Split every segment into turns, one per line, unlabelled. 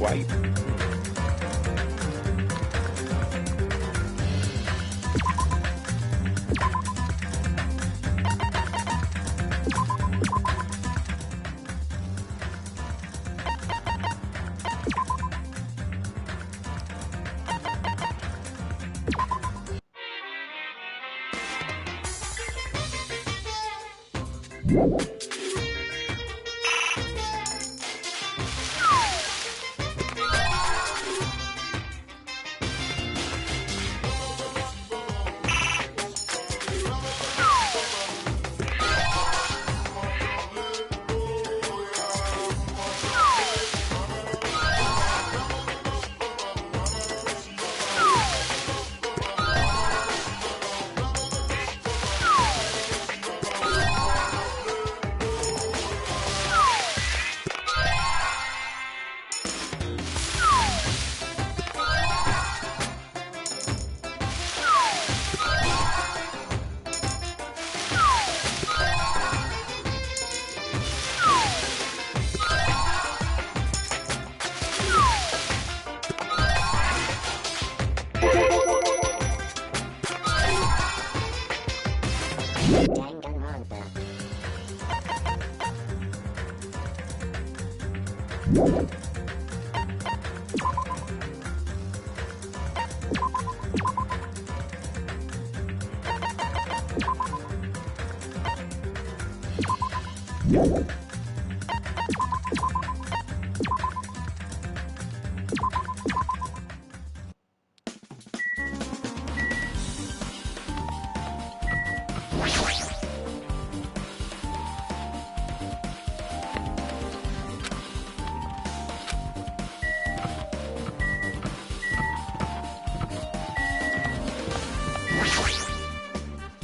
white.
Danganronpa.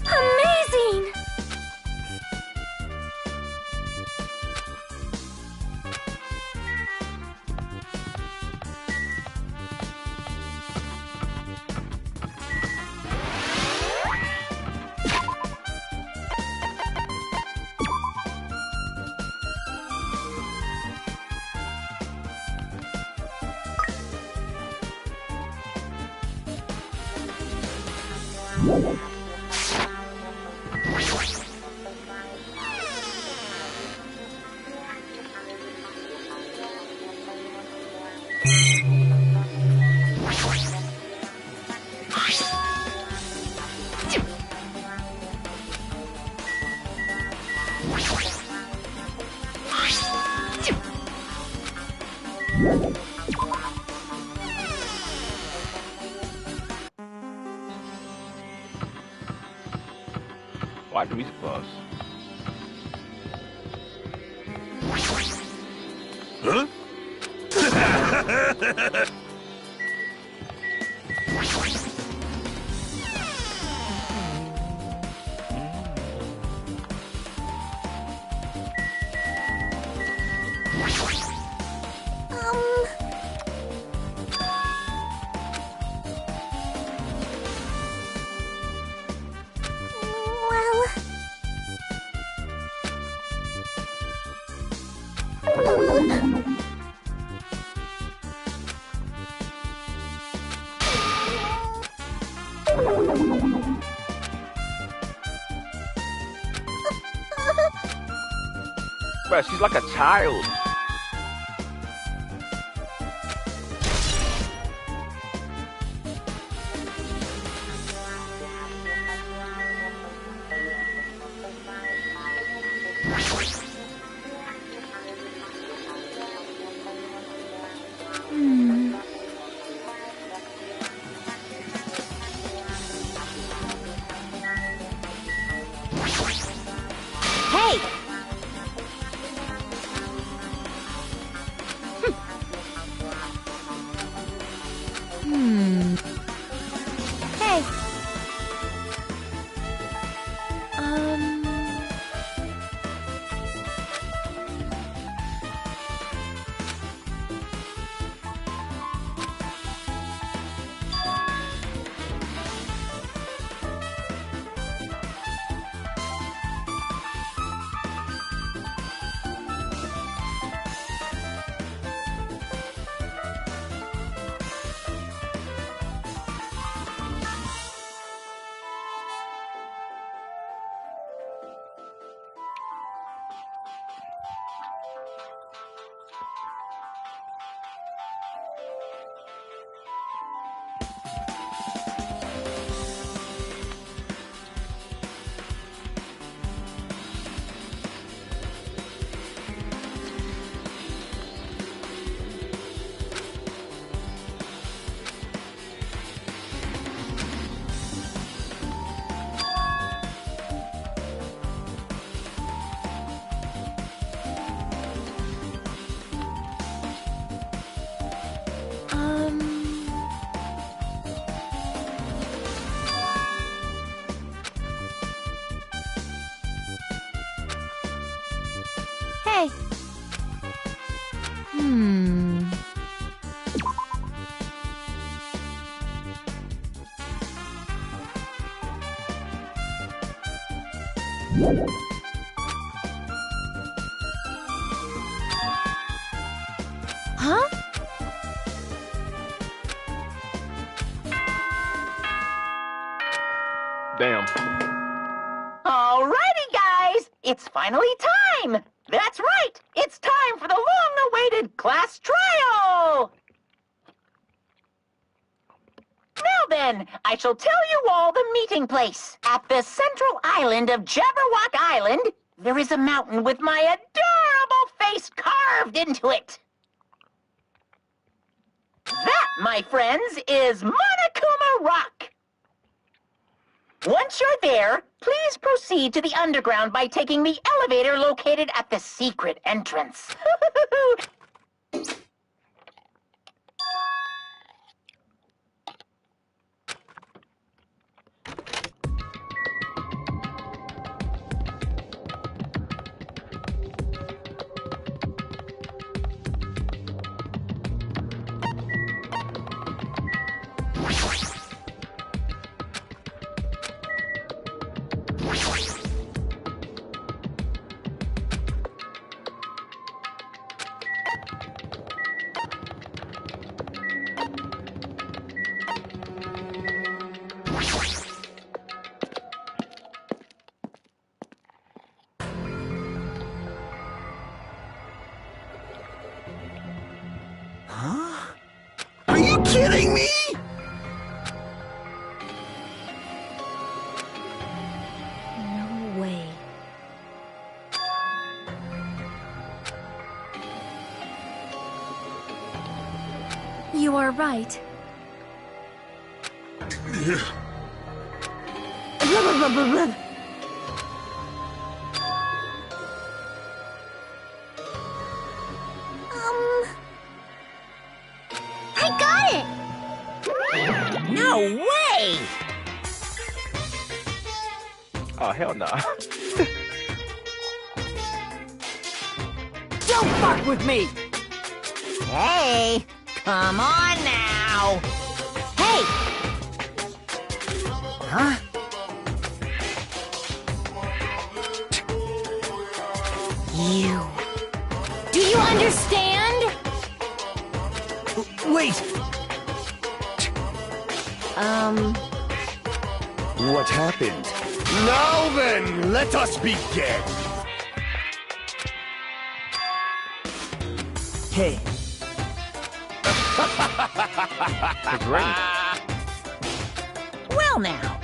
Amazing!
Why the music pause? Huh? Bruh, she's like a child.
Hey! Huh?
Damn.
Alrighty, guys! It's finally time! That's right! It's time for the long-awaited class trial! Now then, I shall tell you all the meeting place. At the central island of Jabberwock Island, there is a mountain with my adorable face carved into it. That, my friends, is Monokuma Rock. Once you're there, please proceed to the underground by taking the elevator located at the secret entrance.
Are you kidding me?
No way. You are right. Blah, blah, blah, blah, blah.
I got it!
No way!
Oh, hell nah.
Don't fuck with me! Hey, come on now! Hey! Huh? You.
Do you understand?
Wait! What happened? Now then, let us begin!
Hey.
It's raining.
Well now.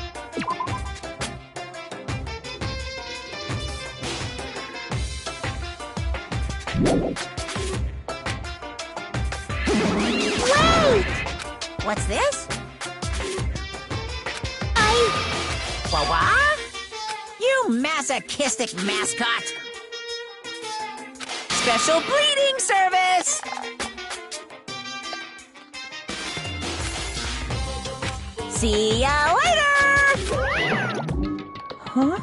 Wait! What's this? Wah-wah? You masochistic mascot! Special bleeding service! See ya later! Huh?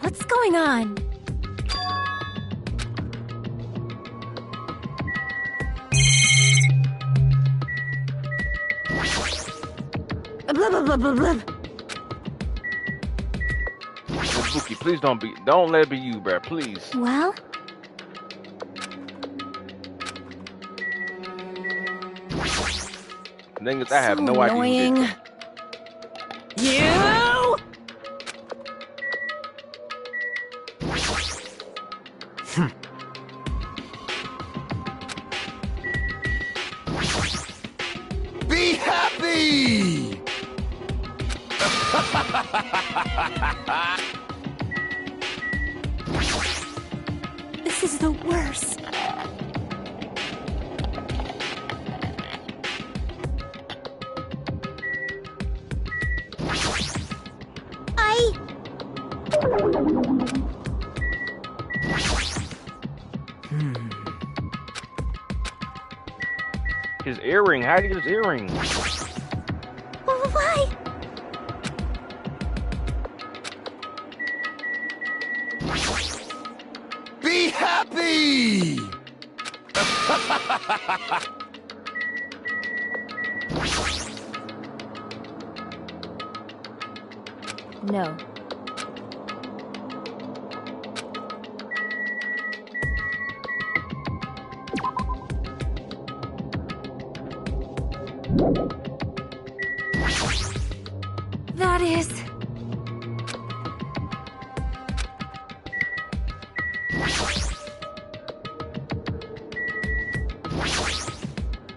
What's going on? Blah, blah, blah, blah, blah.
Spooky, please don't let it be you, bruh, please.
Well,
The thing is, I have
so
no idea who
annoying.
did this.
You!
Be happy!
This is the worst.
His earring, how did he get his earring?
Why?
Be happy!
No. That is...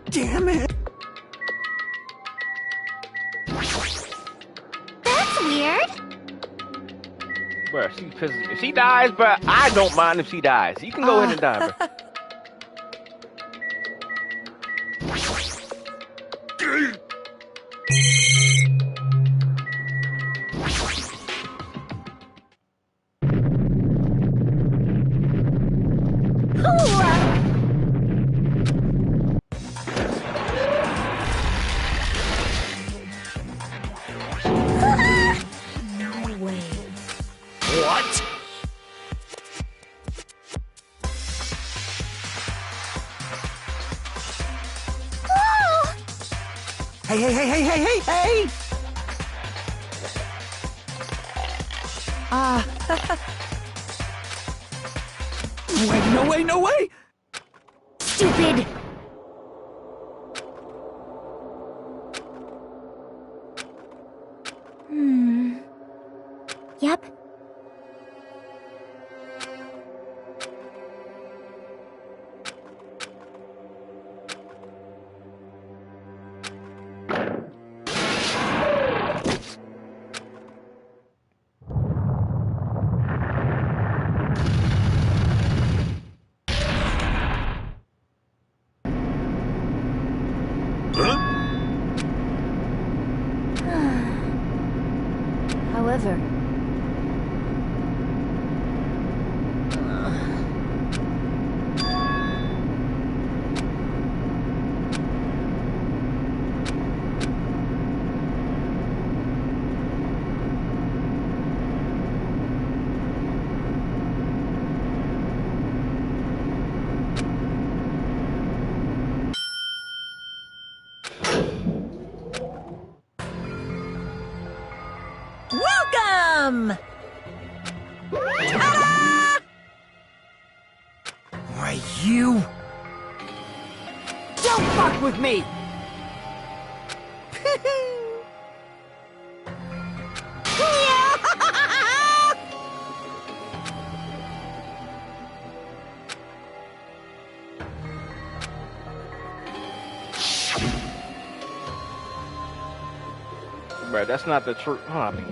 Damn it!
That's weird.
Bruh, she pisses. If she dies, bruh, I don't mind if she dies. You can go ahead and die, bruh.
No way.
What?
Oh!
Hey! Wait, no way!
Stupid! Yep.
Huh?
However... Welcome! Ta-da!
Why, you...
Don't fuck with me!
Bruh, that's not the truth. Huh, I mean,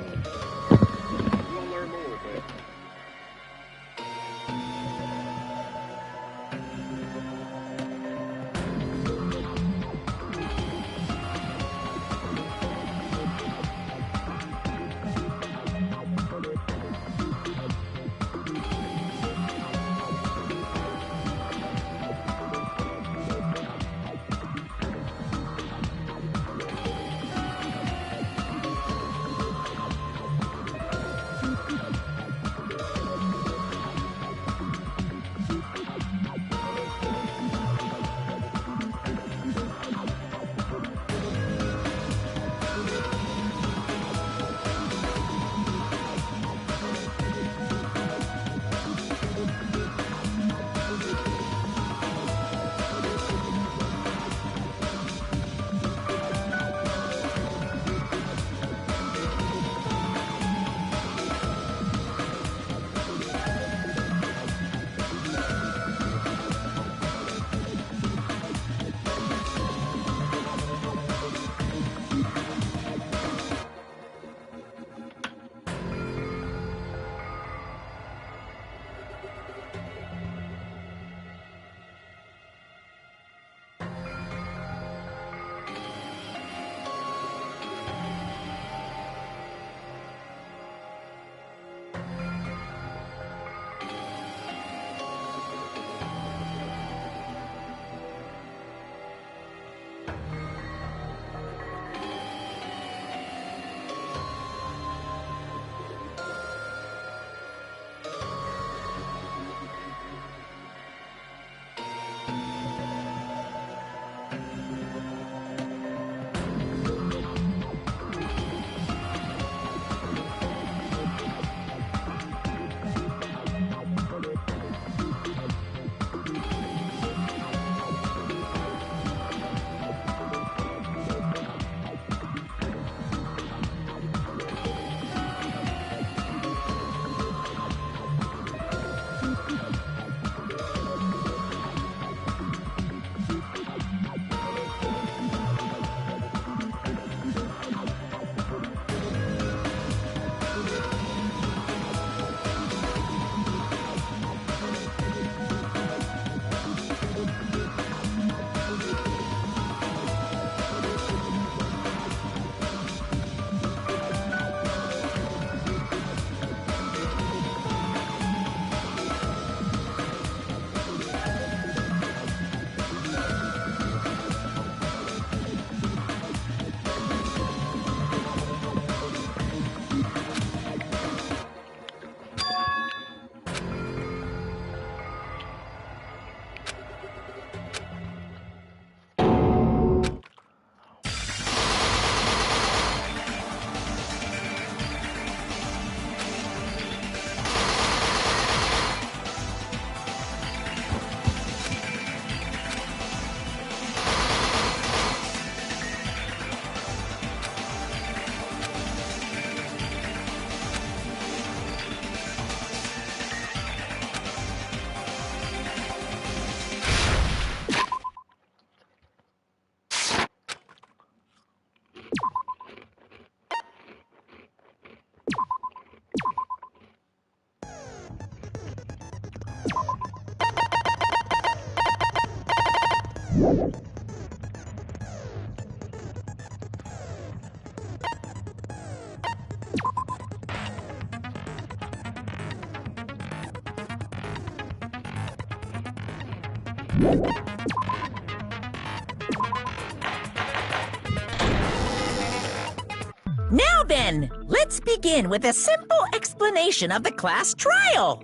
Now then, let's begin with a simple explanation of the class trial.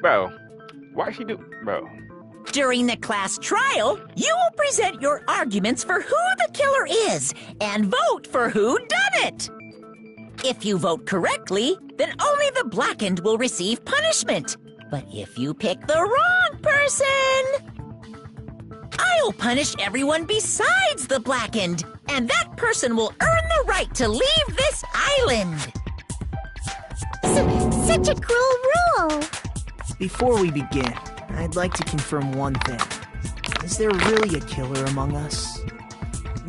Bro, why she do... Bro.
During the class trial, you will present your arguments for who the killer is and vote for who done it. If you vote correctly, then only the blackened will receive punishment. But if you pick the wrong person, I'll punish everyone besides the blackened, and that person will earn the right to leave this island.
Such a cruel rule.
Before we begin, I'd like to confirm one thing. Is there really a killer among us?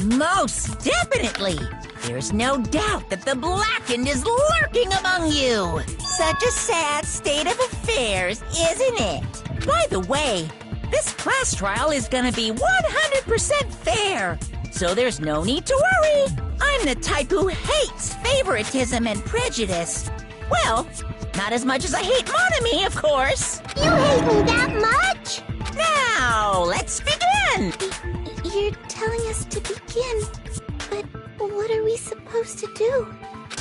Most definitely. There's no doubt that the blackened is lurking among you. Such a sad state of affairs, isn't it? By the way, this class trial is gonna be 100% fair, so there's no need to worry. I'm the type who hates favoritism and prejudice. Well, not as much as I hate Monami, of course.
You hate me that much?
Now, let's begin.
You're telling us to begin, but what are we supposed to do?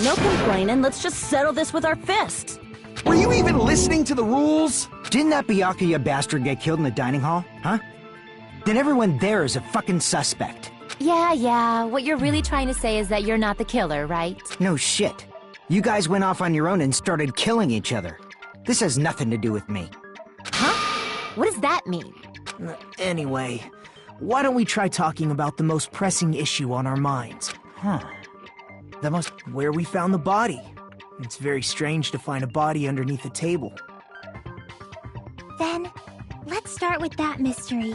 No complaining, let's just settle this with our fists.
Were you even listening to the rules?
Didn't that Byakuya bastard get killed in the dining hall, huh? Then everyone there is a fucking suspect.
Yeah, what you're really trying to say is that you're not the killer, right?
No shit. You guys went off on your own and started killing each other. This has nothing to do with me.
Huh? What does that mean?
Anyway, why don't we try talking about the most pressing issue on our minds? Where we found the body. It's very strange to find a body underneath a table.
Then, let's start with that mystery.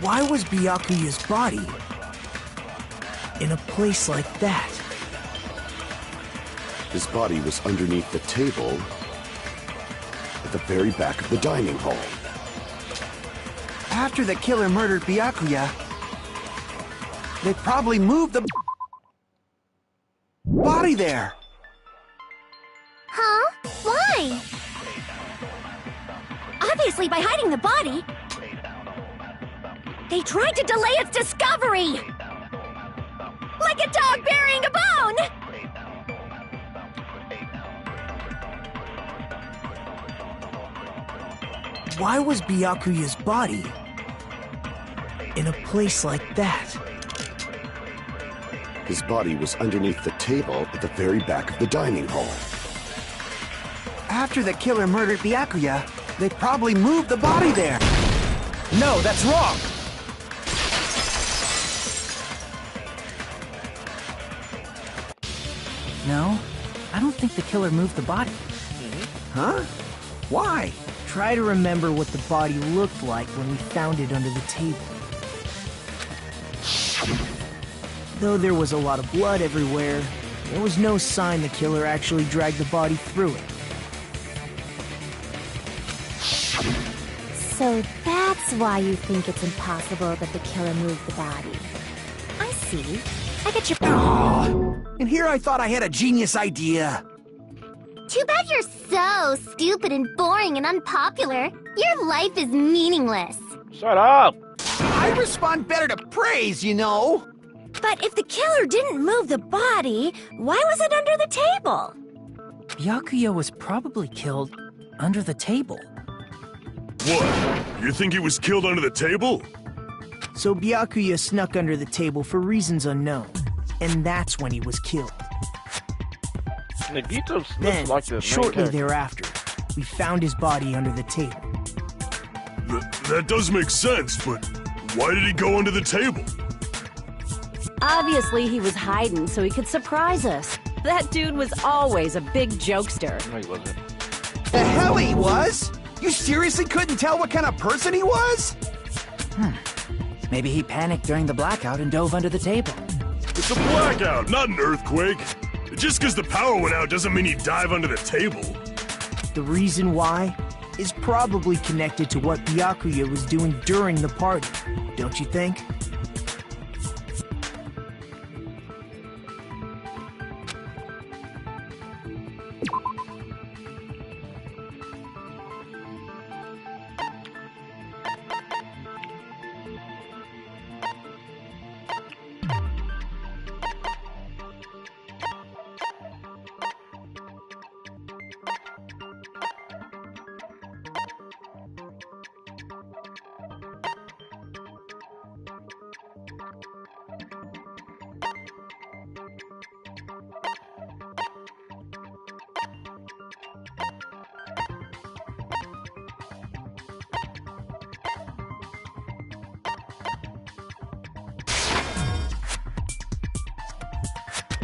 Why was Byakuya's body in a place like that?
His body was underneath the table at the very back of the dining hall.
After the killer murdered Byakuya, they probably moved the body there.
Huh? Why? Obviously by hiding the body. They tried to delay its discovery! Like a dog burying a bone!
Why was Byakuya's body in a place like that?
His body was underneath the table at the very back of the dining hall.
After the killer murdered Byakuya, they probably moved the body there.
No, that's wrong!
No, I don't think the killer moved the body. Huh? Why? Try to remember what the body looked like when we found it under the table. Though there was a lot of blood everywhere, there was no sign the killer actually dragged the body through it.
So that's why you think it's impossible that the killer moved the body. I see. I get your point.
And here I thought I had a genius idea.
Too bad you're so stupid and boring and unpopular. Your life is meaningless.
Shut up!
I respond better to praise, you know.
But if the killer didn't move the body, why was it under the table?
Byakuya was probably killed under the table.
What? You think he was killed under the table?
So Byakuya snuck under the table for reasons unknown, and that's when he was killed.
Nagito looks
Then,
like the main
shortly
character.
thereafter, we found his body under the table.
That does make sense, but why did he go under the table?
Obviously, he was hiding so he could surprise us. That dude was always a big jokester.
No, he wasn't.
The hell he was? You seriously couldn't tell what kind of person he was?
Maybe he panicked during the blackout and dove under the table.
It's a blackout, not an earthquake. Just because the power went out doesn't mean he'd dive under the table.
The reason why is probably connected to what Byakuya was doing during the party, don't you think?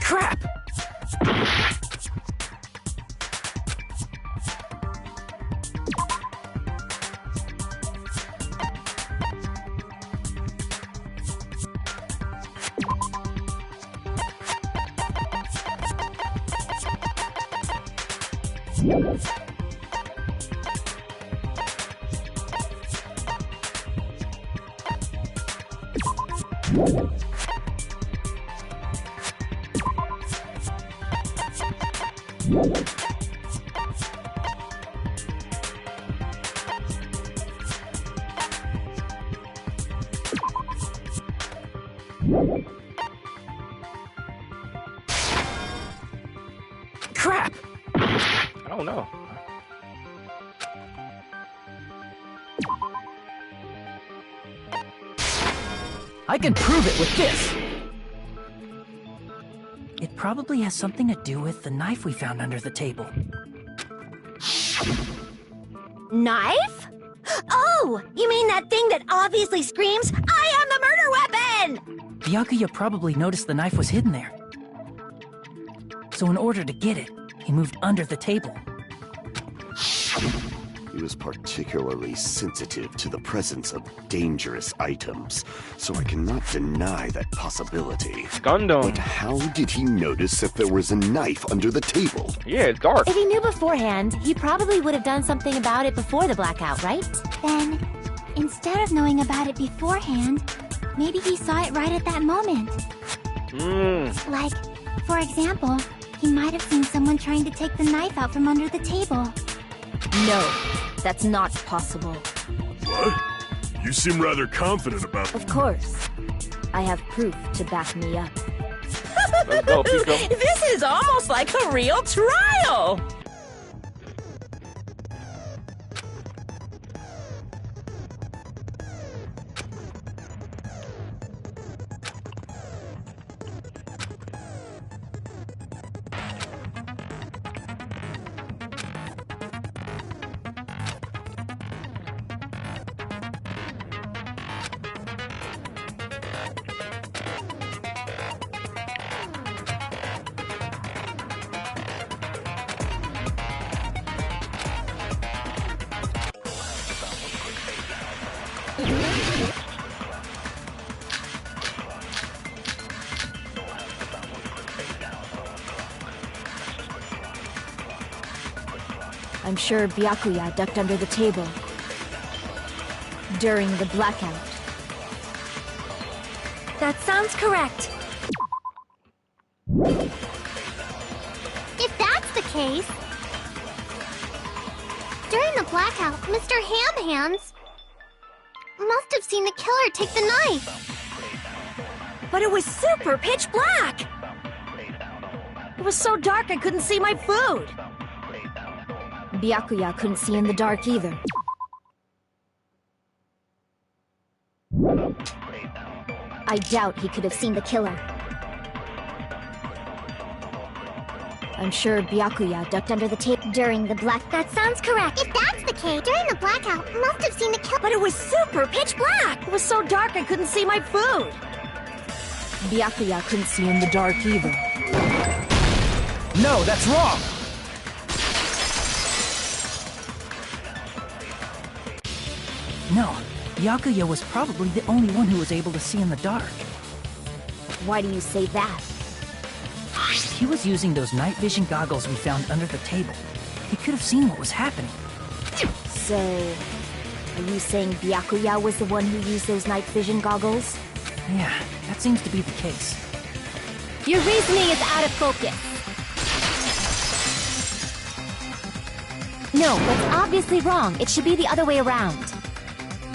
Crap! Crap!
I don't know.
I can prove it with this! It probably has something to do with the knife we found under the table.
Knife? Oh, you mean that thing that obviously screams, I am the murder weapon!
Byakuya probably noticed the knife was hidden there. So in order to get it, he moved under the table.
He was particularly sensitive to the presence of dangerous items, so I cannot deny that possibility.
Gundam.
But how did he notice that there was a knife under the table?
Yeah, it's dark.
If he knew beforehand, he probably would have done something about it before the blackout, right?
Then, instead of knowing about it beforehand, maybe he saw it right at that moment. Like, for example, he might have seen someone trying to take the knife out from under the table.
No, that's not possible.
What? You seem rather confident about
Of course. I have proof to back me up.
Let's go, Pico.
This is almost like a real trial! I'm sure Byakuya ducked under the table during the blackout.
That sounds correct. If that's the case, during the blackout, Mr. Ham Hands must have seen the killer take the knife.
But it was super pitch black! It was so dark I couldn't see my food. Byakuya couldn't see in the dark either. I doubt he could have seen the killer. I'm sure Byakuya ducked under the tape
During the black... That sounds correct. If that's the case, during the blackout, must have seen the killer.
But it was super pitch black! It was so dark I couldn't see my food! Byakuya couldn't see in the dark either.
No, that's wrong! No, Byakuya was probably the only one who was able to see in the dark.
Why do you say that?
He was using those night vision goggles we found under the table. He could have seen what was happening.
So, are you saying Byakuya was the one who used those night vision goggles?
Yeah, that seems to be the case.
Your reasoning is out of focus. No, that's obviously wrong. It should be the other way around.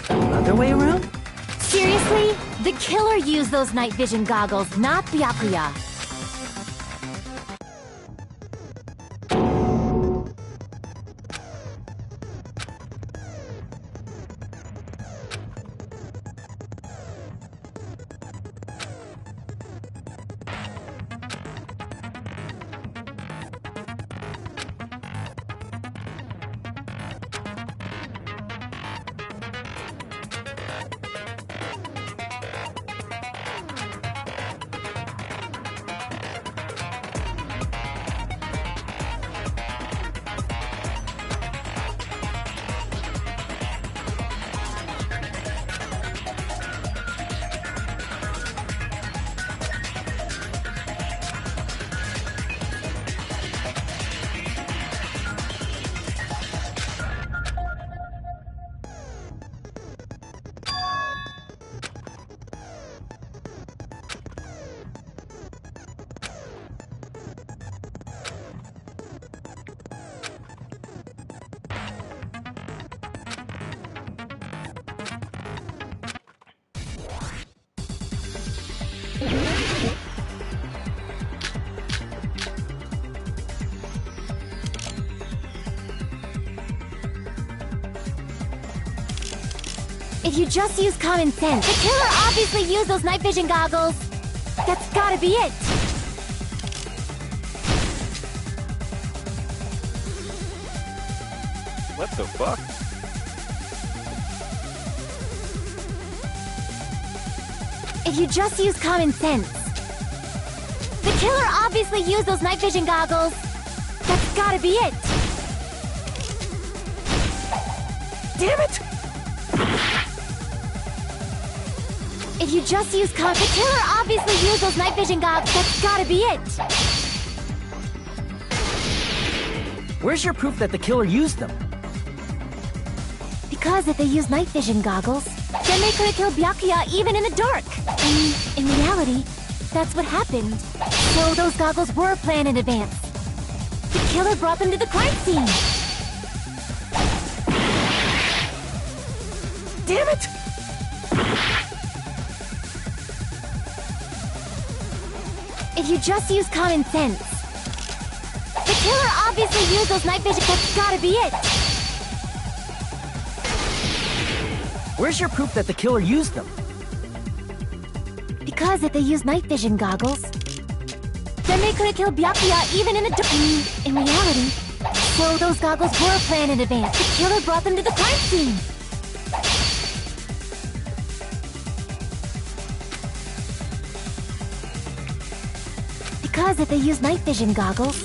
Other way around?
Seriously? The killer used those night vision goggles, not Byakuya. If you just use common sense, the killer obviously used those night vision goggles. That's gotta be it.
What the fuck?
If you just use common sense, the killer obviously used those night vision goggles. That's gotta be it.
Damn it!
If you just use the killer obviously used those night vision goggles. That's gotta be it.
Where's your proof that the killer used them?
Because if they used night vision goggles, then they could have killed Byakuya even in the dark. And in reality, that's what happened. So those goggles were planned in advance. The killer brought them to the crime scene.
Damn it!
If you just use common sense, the killer obviously used those night vision. That's gotta be it.
Where's your proof that the killer used them?
Because if they used night vision goggles, then they could have killed Byakuya even in the dark. In reality, so those goggles were planned in advance. The killer brought them to the crime scene. Because if they used night vision goggles,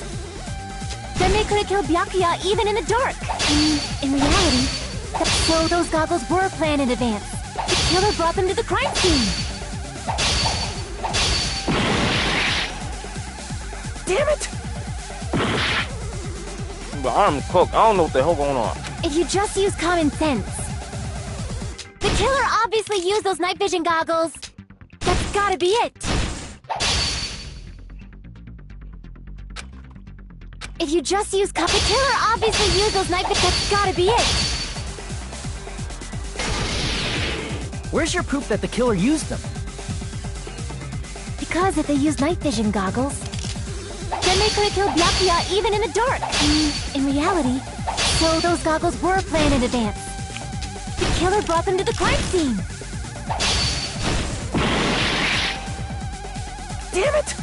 then they could have killed Byakuya even in the dark. In reality, so those goggles were planned in advance. The killer brought them to the crime scene.
Damn it!
But I'm cooked. I don't know what the hell going on.
If you just use common sense, the killer obviously used those night vision goggles. That's gotta be it. If you just use the killer obviously used those night vision. That's gotta be it.
Where's your proof that the killer used them?
Because if they used night vision goggles, then they could have killed Byakuya even in the dark. In reality, so those goggles were planned in advance. The killer brought them to the crime scene.
Damn it!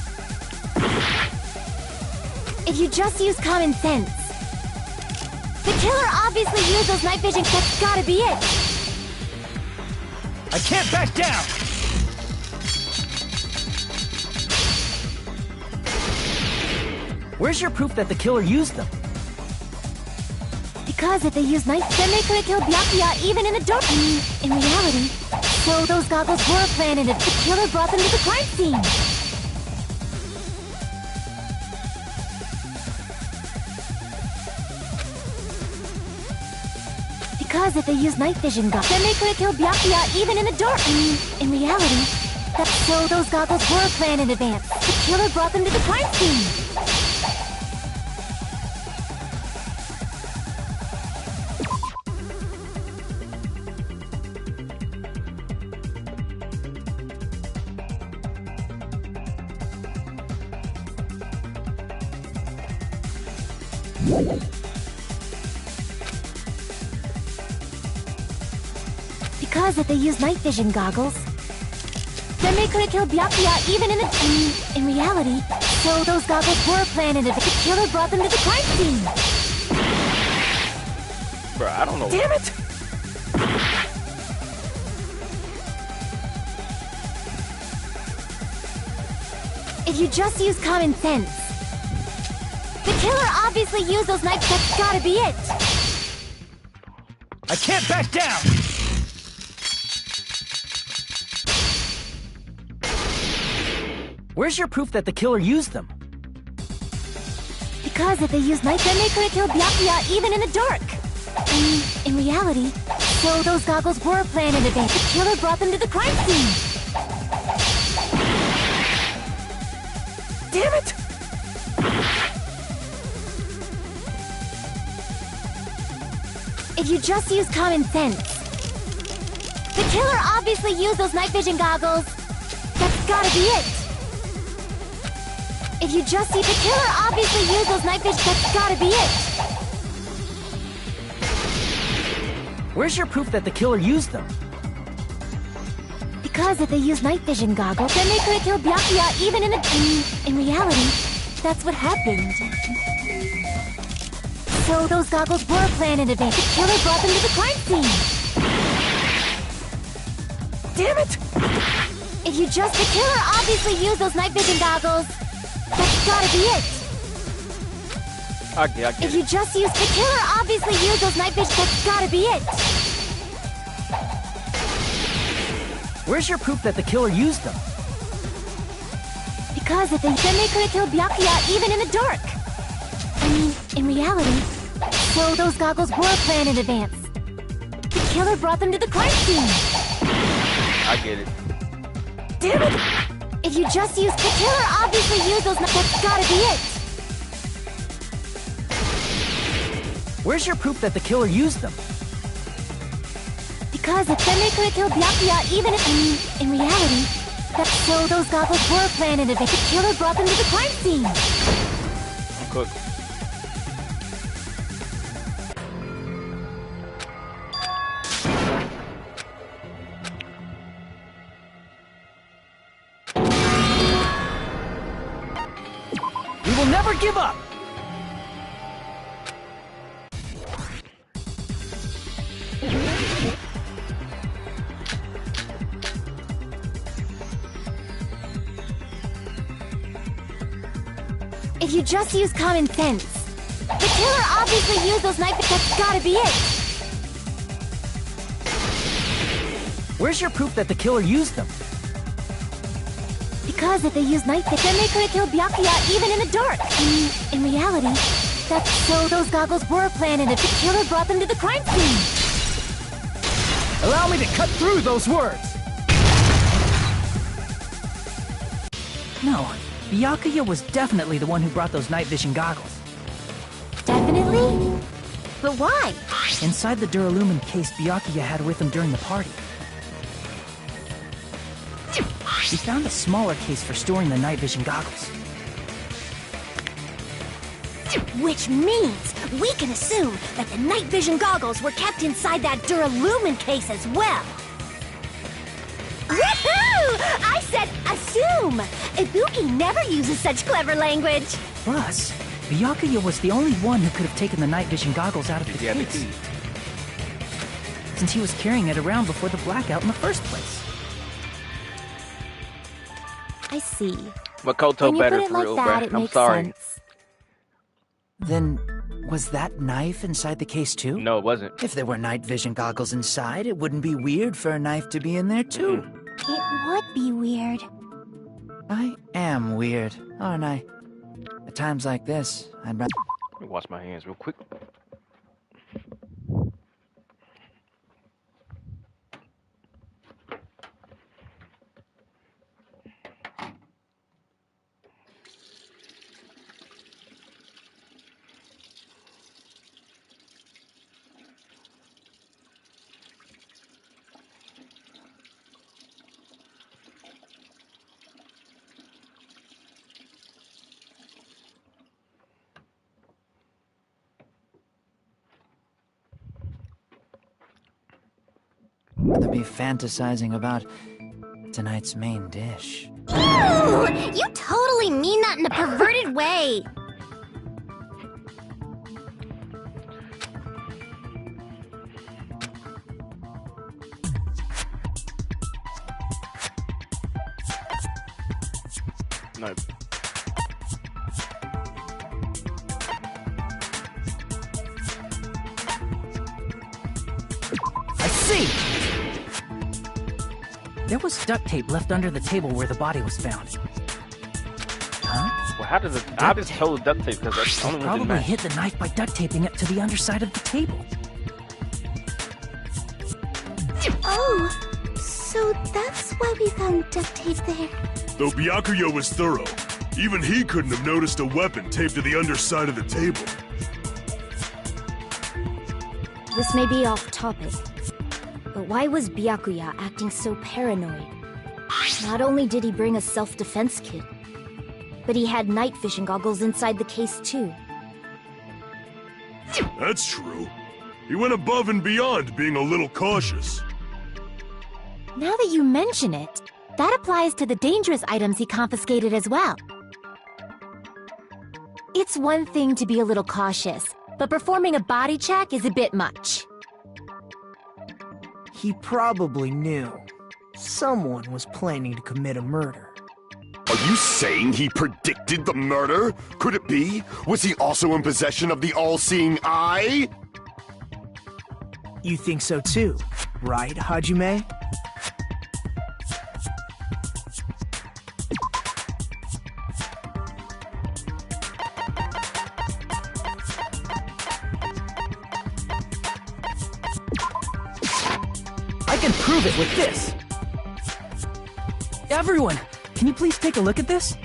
If you just use common sense. The killer obviously used those night vision. That's gotta be it.
I can't back down! Where's your proof that the killer used them?
Because if they used night, then they could have killed Byakuya even in the dark. I mean, in reality. So those goggles were planted if the killer brought them to the crime scene. Because if they used night vision goggles, then they could have killed Byakuya even in the dark. I mean, in reality. So those goggles were planned in advance. The killer brought them to the crime scene. Because if they used night vision goggles, then they could have killed Byakuya even in the... I mean, in reality. So those goggles were planned in advance. The killer brought them to the crime scene.
Bruh, I don't know.
Damn it!
If you just use common sense. The killer obviously used those knives. That's gotta be it.
I can't back down! Where's your proof that the killer used them?
Because if they used night, then they could have killed Byakuya even in the dark. I mean, in reality. So those goggles were planned in advance. The killer brought them to the crime scene.
Damn it!
If you just use common sense. The killer obviously used those night vision goggles. That's gotta be it. If you just see the killer obviously used those night vision, that's gotta be it.
Where's your proof that the killer used them?
Because if they used night vision goggles, then they could have killed Byakuya even in the... I mean, in reality, that's what happened. So those goggles were planned in advance. The killer brought them to the crime scene.
Damn it!
If you just... The killer obviously used those night vision goggles. That's gotta be it.
I get
If you just use... The killer obviously used those night vision. That's gotta be it.
Where's your proof that the killer used them?
Because if they... Then they could have killed Byakuya even in the dark. I mean, in reality. So those goggles were planned in advance. The killer brought them to the crime scene.
I get it.
Damn it! If you just use... The killer obviously used those... That's gotta be it.
Where's your proof that the killer used them?
Because if then they could have killed Byakuya even if... I mean, in reality. So those goggles were planned in advance. The killer brought them to the crime scene.
I'm cooked.
We will never give up!
If you just use common sense. The killer obviously used those knives. That's gotta be it.
Where's your proof that the killer used them?
Because if they used night vision, then they could have killed Byakuya even in the dark. I mean, in reality. So those goggles were planned and if the killer brought them to the crime scene.
Allow me to cut through those words! No, Byakuya was definitely the one who brought those night vision goggles.
Definitely? But why?
Inside the Duralumin case Byakuya had with him during the party. We found a smaller case for storing the night vision goggles.
Which means we can assume that the night vision goggles were kept inside that Duralumin case as well. Woohoo! I said assume! Ibuki never uses such clever language!
Plus, Byakuya was the only one who could have taken the night vision goggles out of the
Yeah, the
case.
key.
Since he was carrying it around before the blackout in the first place.
I see.
Makoto
When you
better
put it
for
like
real,
that,
bruh.
it
I'm
makes
sorry.
sense.
Then, was that knife inside the case too?
No, it wasn't.
If there were night vision goggles inside, it wouldn't be weird for a knife to be in there too.
It would be weird.
I am weird, aren't I? At times like this, I'd rather...
Let me wash my hands real quick.
be fantasizing about tonight's main dish.
Ew! You totally mean that in a perverted way!
No.
I see! There was duct tape left under the table where the body was found. Huh?
Well, how does it? I just chose duct tape because that's the only one that
Probably
match.
hid the knife by duct taping it to the underside of the table.
Oh, so that's why we found duct tape there.
Though Byakuya was thorough, even he couldn't have noticed a weapon taped to the underside of the table.
This may be off topic, but why was Byakuya acting so paranoid? Not only did he bring a self-defense kit, but he had night vision goggles inside the case too.
That's true. He went above and beyond being a little cautious.
Now that you mention it, that applies to the dangerous items he confiscated as well. It's one thing to be a little cautious, but performing a body check is a bit much.
He probably knew someone was planning to commit a murder.
Are you saying he predicted the murder? Could it be? Was he also in possession of the all-seeing eye?
You think so too, right, Hajime? I can prove it with this! Everyone, can you please take a look at this?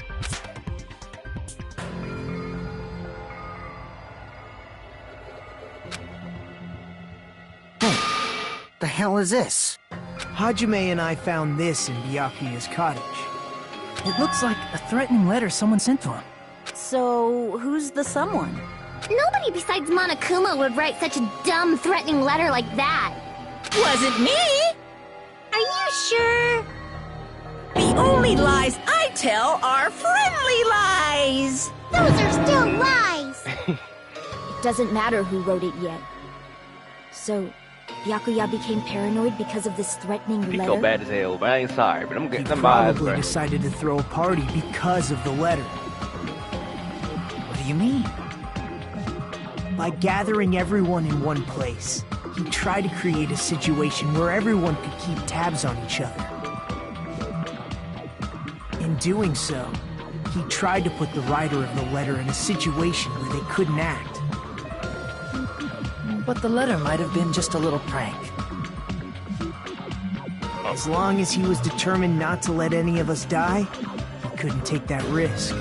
Hey, the hell is this?
Hajime and I found this in Byakuya's cottage. It looks like a threatening letter someone sent to him.
So, who's the someone?
Nobody besides Monokuma would write such a dumb, threatening letter like that.
Wasn't me!
Are you sure?
The only lies I tell are friendly lies!
Those are still lies!
It doesn't matter who wrote it yet. So, Byakuya became paranoid because of this threatening
Pico
letter?
bad as hell, but I ain't sorry. But I'm
He
getting some vibes,
probably
bro.
decided to throw a party because of the letter. What do you mean? By gathering everyone in one place, he tried to create a situation where everyone could keep tabs on each other. In doing so, he tried to put the writer of the letter in a situation where they couldn't act. But the letter might have been just a little prank. As long as he was determined not to let any of us die, he couldn't take that risk.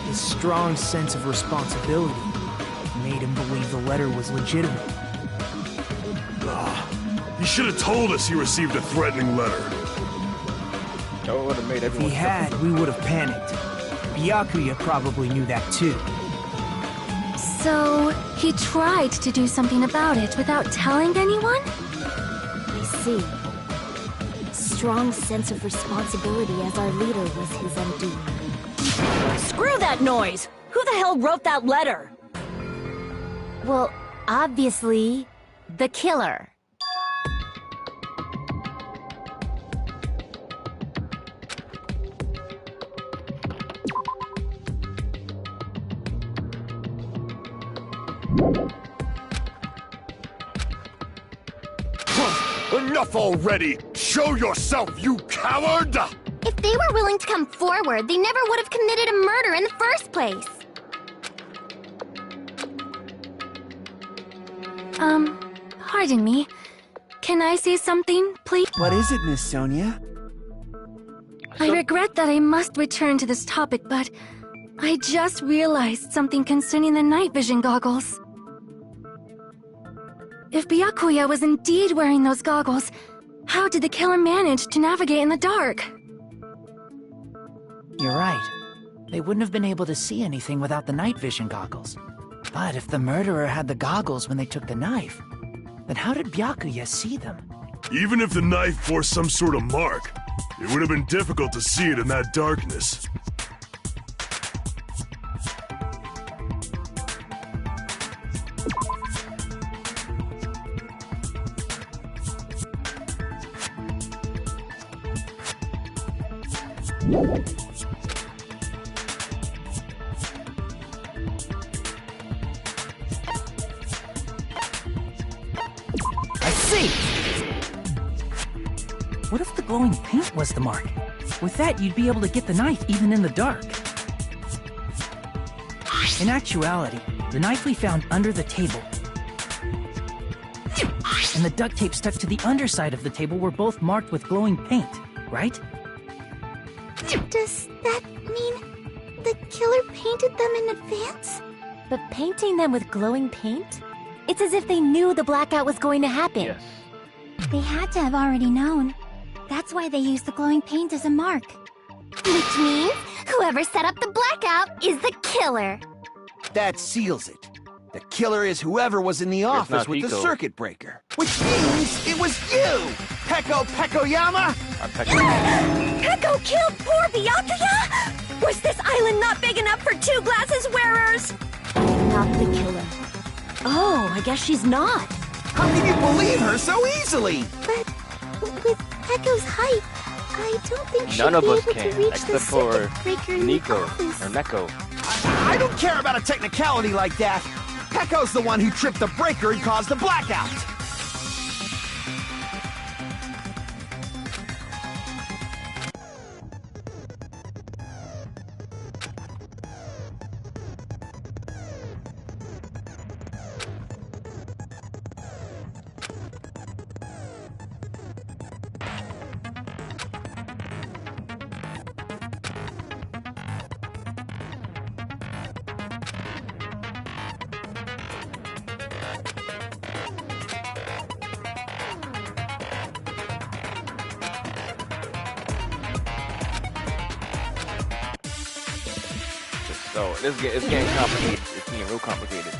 His strong sense of responsibility made him believe the letter was legitimate.
He should have told us he received a threatening letter.
That would have made
If he
everyone.
had, we would have panicked. Byakuya probably knew that too.
So, he tried to do something about it without telling anyone? I see. strong sense of responsibility as our leader was his MD.
Screw that noise! Who the hell wrote that letter?
Well, obviously, the killer.
Enough already! Show yourself, you coward!
If they were willing to come forward, they never would have committed a murder in the first place.
Pardon me. Can I say something, please?
What is it, Miss Sonia?
I regret that I must return to this topic, but I just realized something concerning the night vision goggles. If Byakuya was indeed wearing those goggles, how did the killer manage to navigate in the dark?
You're right. They wouldn't have been able to see anything without the night vision goggles. But if the murderer had the goggles when they took the knife, then how did Byakuya see them?
Even if the knife bore some sort of mark, it would have been difficult to see it in that darkness.
What if the glowing paint was the mark? With that, you'd be able to get the knife even in the dark. In actuality, the knife we found under the table and the duct tape stuck to the underside of the table were both marked with glowing paint, right?
Does that mean the killer painted them in advance?
But painting them with glowing paint? It's as if they knew the blackout was going to happen.
Yes.
They had to have already known. That's why they used the glowing paint as a mark. Which means whoever set up the blackout is the killer.
That seals it. The killer is whoever was in the office with the
Hiko.
circuit breaker. Which means it was you! Peko Pekoyama!
Peko killed poor Byakuya? Was this island not big enough for 2 glasses wearers?
Not the killer.
Oh, I guess she's not.
How can you believe her so easily?
But with Peko's height, I don't think she'd
None of
be
us
able
can,
to reach the
except for
circuit breaker in the
Nico
office.
or Neko.
I don't care about a technicality like that. Peko's the one who tripped the breaker and caused the blackout.
So it's getting complicated. It's getting real complicated.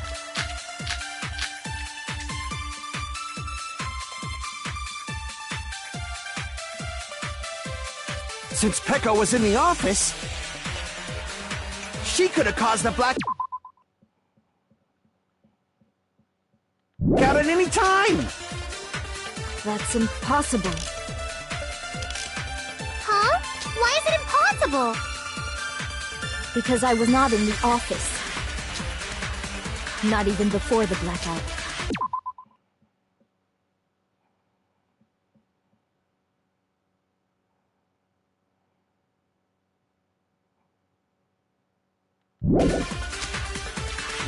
Since Peko was in the office, she could have caused the blackout at any time.
That's impossible.
Huh? Why is it impossible?
Because I was not in the office. Not even before the blackout.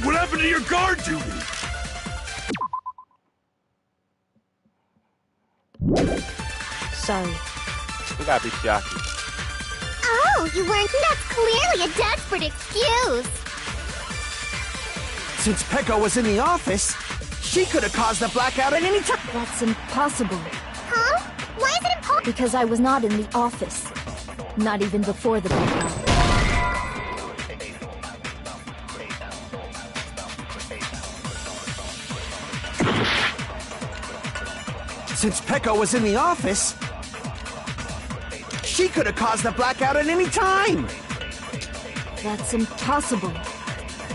What happened to your guard duty?
Sorry.
We gotta be shocky.
Oh, you weren't. That's clearly a desperate excuse.
Since Peko was in the office, she could have caused the blackout at any time.
That's impossible.
Huh? Why is it impossible?
Because I was not in the office. Not even before the blackout.
Since Peko was in the office, She could have caused the blackout at any time!
That's impossible.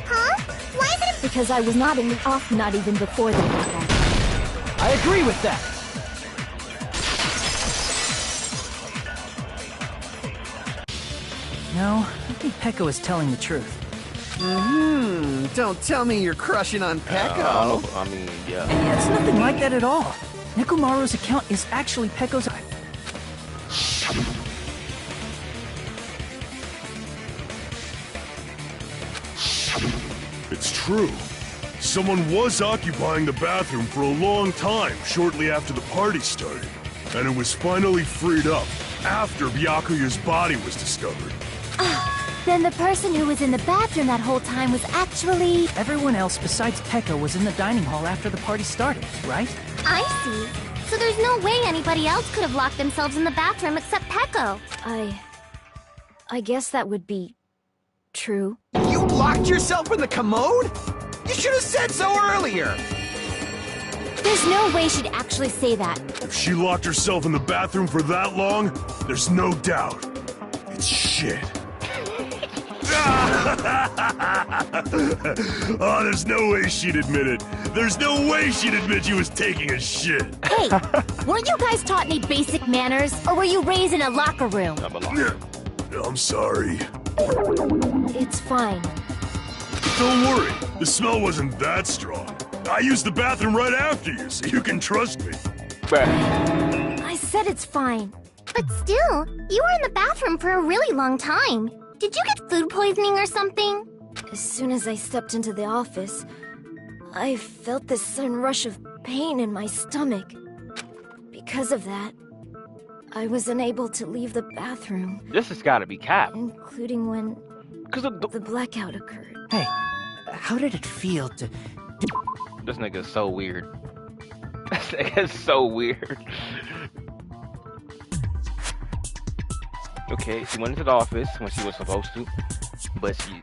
Huh? Why is it?
Because I was not in the off, not even before the blackout.
I agree with that. No, I think Pecco is telling the truth.
Don't tell me you're crushing on Pecco.
I mean, yeah.
Yeah, it's nothing like that at all. Nekomaru's account is actually Pecco's.
It's true. Someone was occupying the bathroom for a long time shortly after the party started. And it was finally freed up after Byakuya's body was discovered.
Then the person who was in the bathroom that whole time was actually...
Everyone else besides Pecco was in the dining hall after the party started, right?
I see. So there's no way anybody else could have locked themselves in the bathroom except Pecco.
I guess that would be... true.
You locked yourself in the commode? You should have said so earlier!
There's no way she'd actually say that.
If she locked herself in the bathroom for that long, there's no doubt. It's shit. Oh, there's no way she'd admit it. There's no way she'd admit she was taking a shit.
Hey, weren't you guys taught any basic manners? Or were you raised in a locker room?
I'm sorry.
It's fine.
Don't worry, the smell wasn't that strong. I used the bathroom right after you, so you can trust me.
I said it's fine.
But still, you were in the bathroom for a really long time. Did you get food poisoning or something?
As soon as I stepped into the office, I felt this sudden rush of pain in my stomach. Because of that, I was unable to leave the bathroom.
This has got to be cap.
Including when
Because of
the blackout occurred.
Hey, how did it feel to...
This nigga's so weird. This nigga's so weird. Okay, she went into the office when she was supposed to, but she...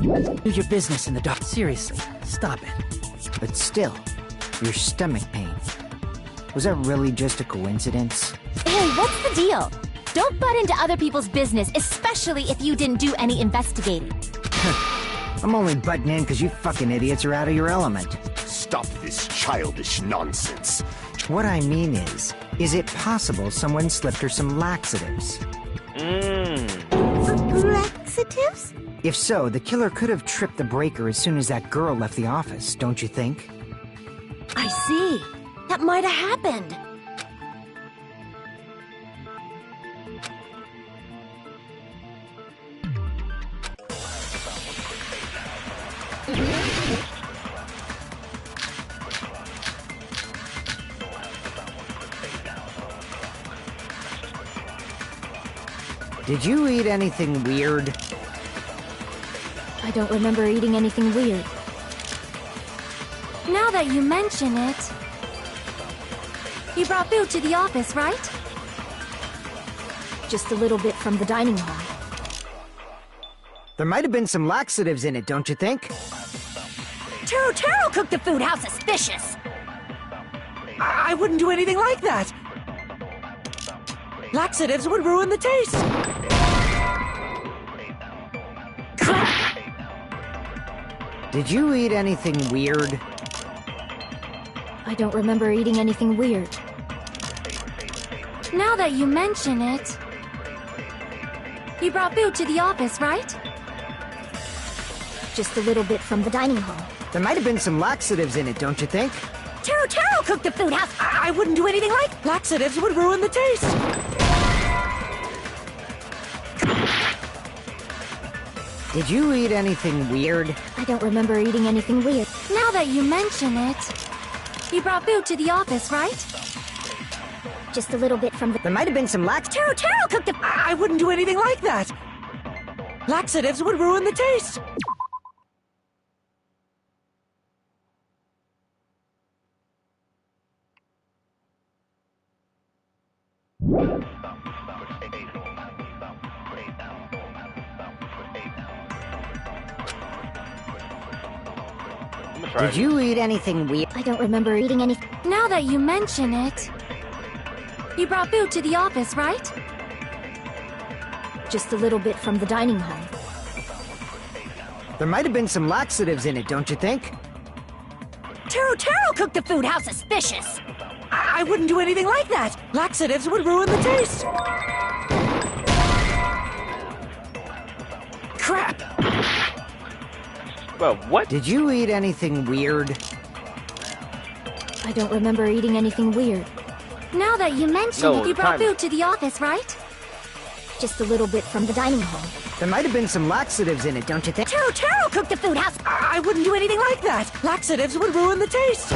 Do your business in the dark. Seriously, stop it.
But still, your stomach pain. Was that really just a coincidence?
Hey, what's the deal? Don't butt into other people's business, especially if you didn't do any investigating.
I'm only butting in because you fucking idiots are out of your element.
Stop this childish nonsense.
What I mean is it possible someone slipped her some laxatives?
Laxatives?
If so, the killer could have tripped the breaker as soon as that girl left the office, don't you think?
I see. That might have happened.
Did you eat anything weird?
I don't remember eating anything weird.
Now that you mention it... You brought food to the office, right?
Just a little bit from the dining hall.
There might have been some laxatives in it, don't you think?
Taro cooked the food. How suspicious!
I wouldn't do anything like that! Laxatives would ruin the taste!
Did you eat anything weird?
I don't remember eating anything weird.
Now that you mention it... You brought food to the office, right?
Just a little bit from the dining hall.
There might have been some laxatives in it, don't you think?
Taro cooked the food. How...
I wouldn't do anything like... Laxatives would ruin the taste!
Did you eat anything weird?
I don't remember eating anything weird.
Now that you mention it... You brought food to the office, right?
Just a little bit from the...
There might have been some
Taro cooked the...
I wouldn't do anything like that! Laxatives would ruin the taste!
try
Did you eat anything weird?
I don't remember eating any. Now that you mention it, you brought food to the office, right? Just a little bit from the dining hall.
There might have been some laxatives in it, don't you think?
Taro cooked the food. How suspicious! I wouldn't do anything like that. Laxatives would ruin the taste. Crap!
Well, what?
Did you eat anything weird?
I don't remember eating anything weird. Now that you mention it, you brought food to the office, right? Just a little bit from the dining hall.
There might have been some laxatives in it, don't you think?
Taro cooked the food. I wouldn't do anything like that. Laxatives would ruin the taste.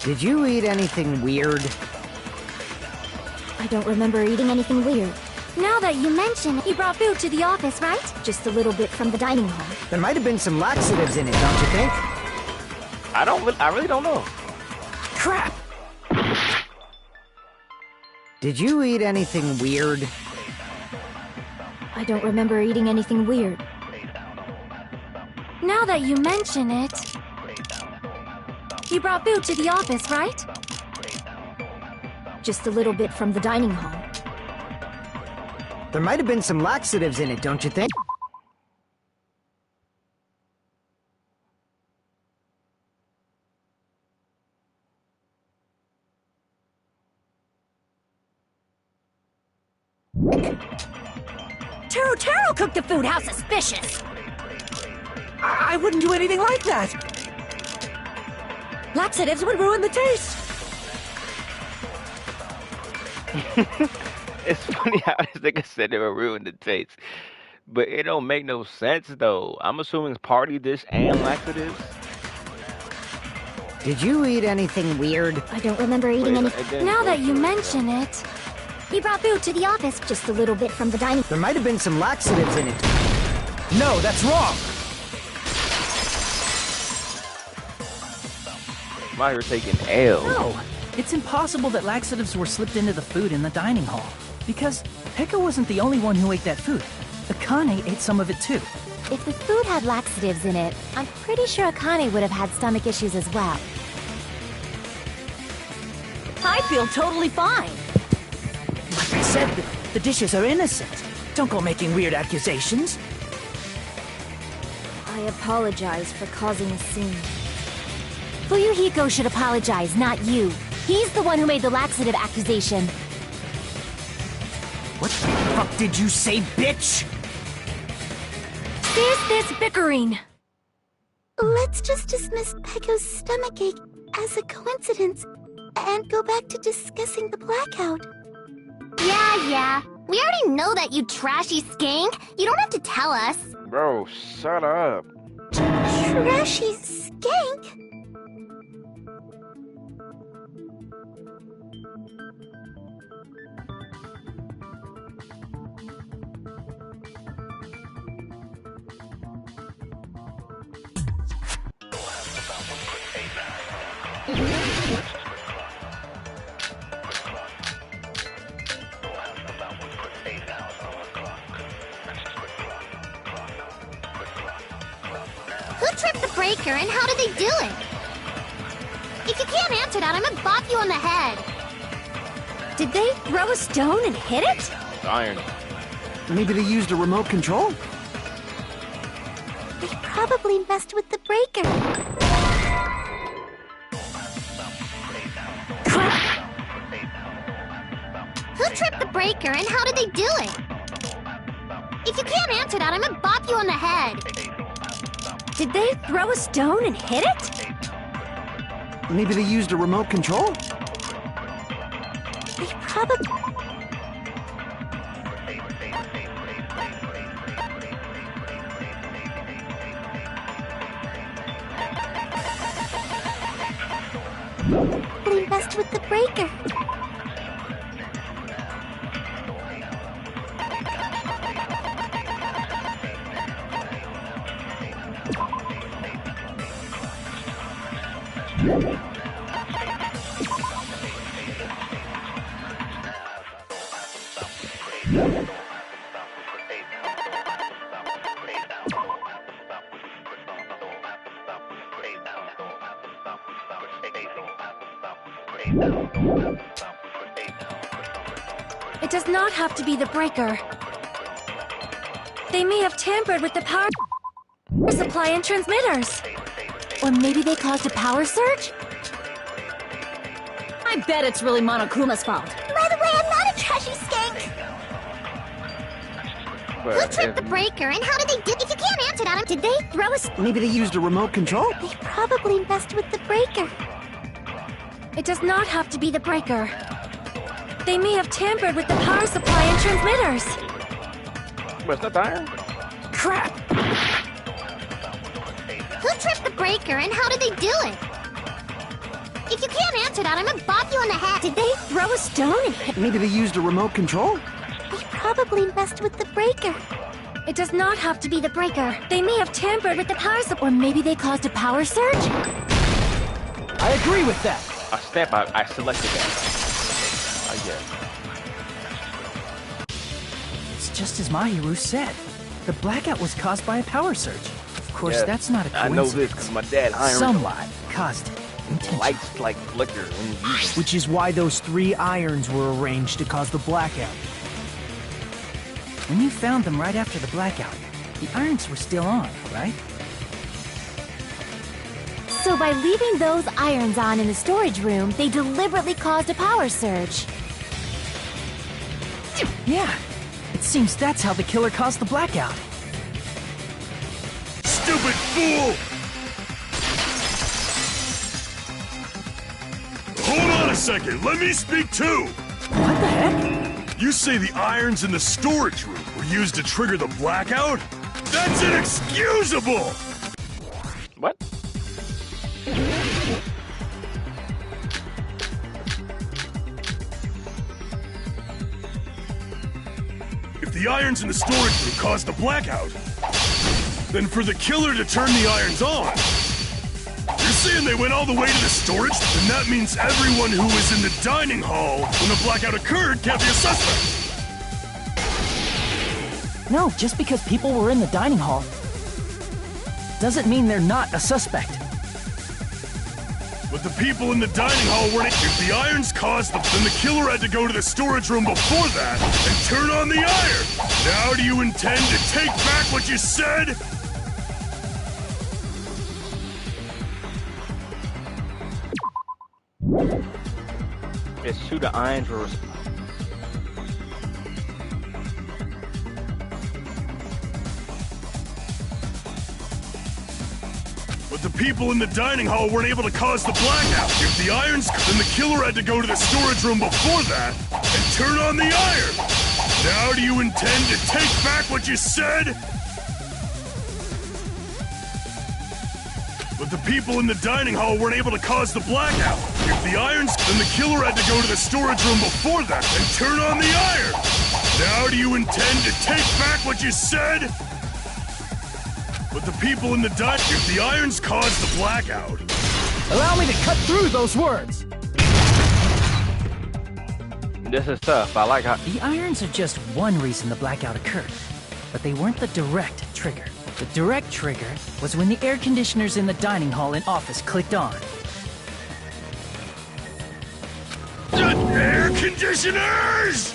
Did you eat anything weird?
I don't remember eating anything weird. Now that you mention it, you brought food to the office, right? Just a little bit from the dining hall.
There might have been some laxatives in it, don't you think?
I really don't know.
Crap!
Did you eat anything weird?
I don't remember eating anything weird. Now that you mention it, you brought food to the office, right? Just a little bit from the dining hall.
There might have been some laxatives in it, don't you think?
Taro cooked the food. How suspicious! I wouldn't do anything like that. Laxatives would ruin the taste.
It's funny how this nigga said it would ruin the taste. But it don't make no sense, though. I'm assuming it's party dish and laxatives.
Did you eat anything weird?
I don't remember eating anything. Now that you mention it, you brought food to the office. Just a little bit from the dining.
There might have been some laxatives in it.
No, that's wrong!
I'm out here taking L.
No, it's impossible that laxatives were slipped into the food in the dining hall. Because Pekka wasn't the only one who ate that food. Akane ate some of it too.
If the food had laxatives in it, I'm pretty sure Akane would have had stomach issues as well.
I feel totally fine.
Like I said, the dishes are innocent. Don't go making weird accusations.
I apologize for causing a scene.
Fuyuhiko should apologize, not you. He's the one who made the laxative accusation.
What the fuck did you say, bitch?
There's this bickering.
Let's just dismiss Pecco's stomachache as a coincidence and go back to discussing the blackout.
Yeah. We already know that, you trashy skank. You don't have to tell us.
Bro, shut up.
Trashy skank?
Who tripped the breaker and how did they do it? If you can't answer that, I'm gonna bop you on the head.
Did they throw a stone and hit it?
Iron.
Maybe they used a remote control?
They probably messed with the breaker.
Who tripped the breaker and how did they do it? If you can't answer that, I'm gonna bop you on the head.
Did they throw a stone and hit it?
Maybe they used a remote control?
They probably... They messed with the breaker.
It does not have to be the breaker. They may have tampered with the power supply and transmitters. Or maybe they caused a power surge?
I bet it's really Monokuma's fault.
By the way, I'm not a trashy skank. Who tripped the breaker and how did they do? If you can't answer that, did they throw us?
Maybe they used a remote control?
They probably messed with the breaker.
It does not have to be the breaker. They may have tampered with the power supply and transmitters.
But it's not the iron?
Crap!
Who tripped the breaker and how did they do it? If you can't answer that, I'm gonna bop you in the head.
Did they throw a stone and hit me?
Maybe they used a remote control?
They probably messed with the breaker.
It does not have to be the breaker. They may have tampered with the power supply. Or maybe they caused a power surge?
I agree with that.
I selected that. I guess.
It's just as Mahiru said. The blackout was caused by a power surge. Of course,
Yeah,
that's not a
I
coincidence.
know this because my dad ironed a
Someone
lot.
caused it.
Lights like flicker.
Which is why those 3 irons were arranged to cause the blackout.
When you found them right after the blackout, the irons were still on, right?
So by leaving those irons on in the storage room, they deliberately caused a power surge.
Yeah, it seems that's how the killer caused the blackout.
Stupid fool! Hold on a second, let me speak too!
What the heck?
You say the irons in the storage room were used to trigger the blackout? That's inexcusable!
What?
If the irons in the storage room caused the blackout, then for the killer to turn the irons on, you're saying they went all the way to the storage? Then that means everyone who was in the dining hall when the blackout occurred can't be a suspect.
No, just because people were in the dining hall doesn't mean they're not a suspect.
But the people in the dining hall weren't. If the irons caused them, then the killer had to go to the storage room before that and turn on the iron. Now do you intend to take back what you said?
It's who the irons were.
But the people in the dining hall weren't able to cause the blackout. If the irons, then the killer had to go to the storage room before that and turn on the iron. Now do you intend to take back what you said? But the people in the dining hall weren't able to cause the blackout. If the irons, then the killer had to go to the storage room before that and turn on the iron. Now do you intend to take back what you said? But the people in the if the irons caused the blackout.
Allow me to cut through those words.
This is tough. I like how
The irons are just one reason the blackout occurred, but they weren't the direct trigger. The direct trigger was when the air conditioners in the dining hall and office clicked on.
The air conditioners!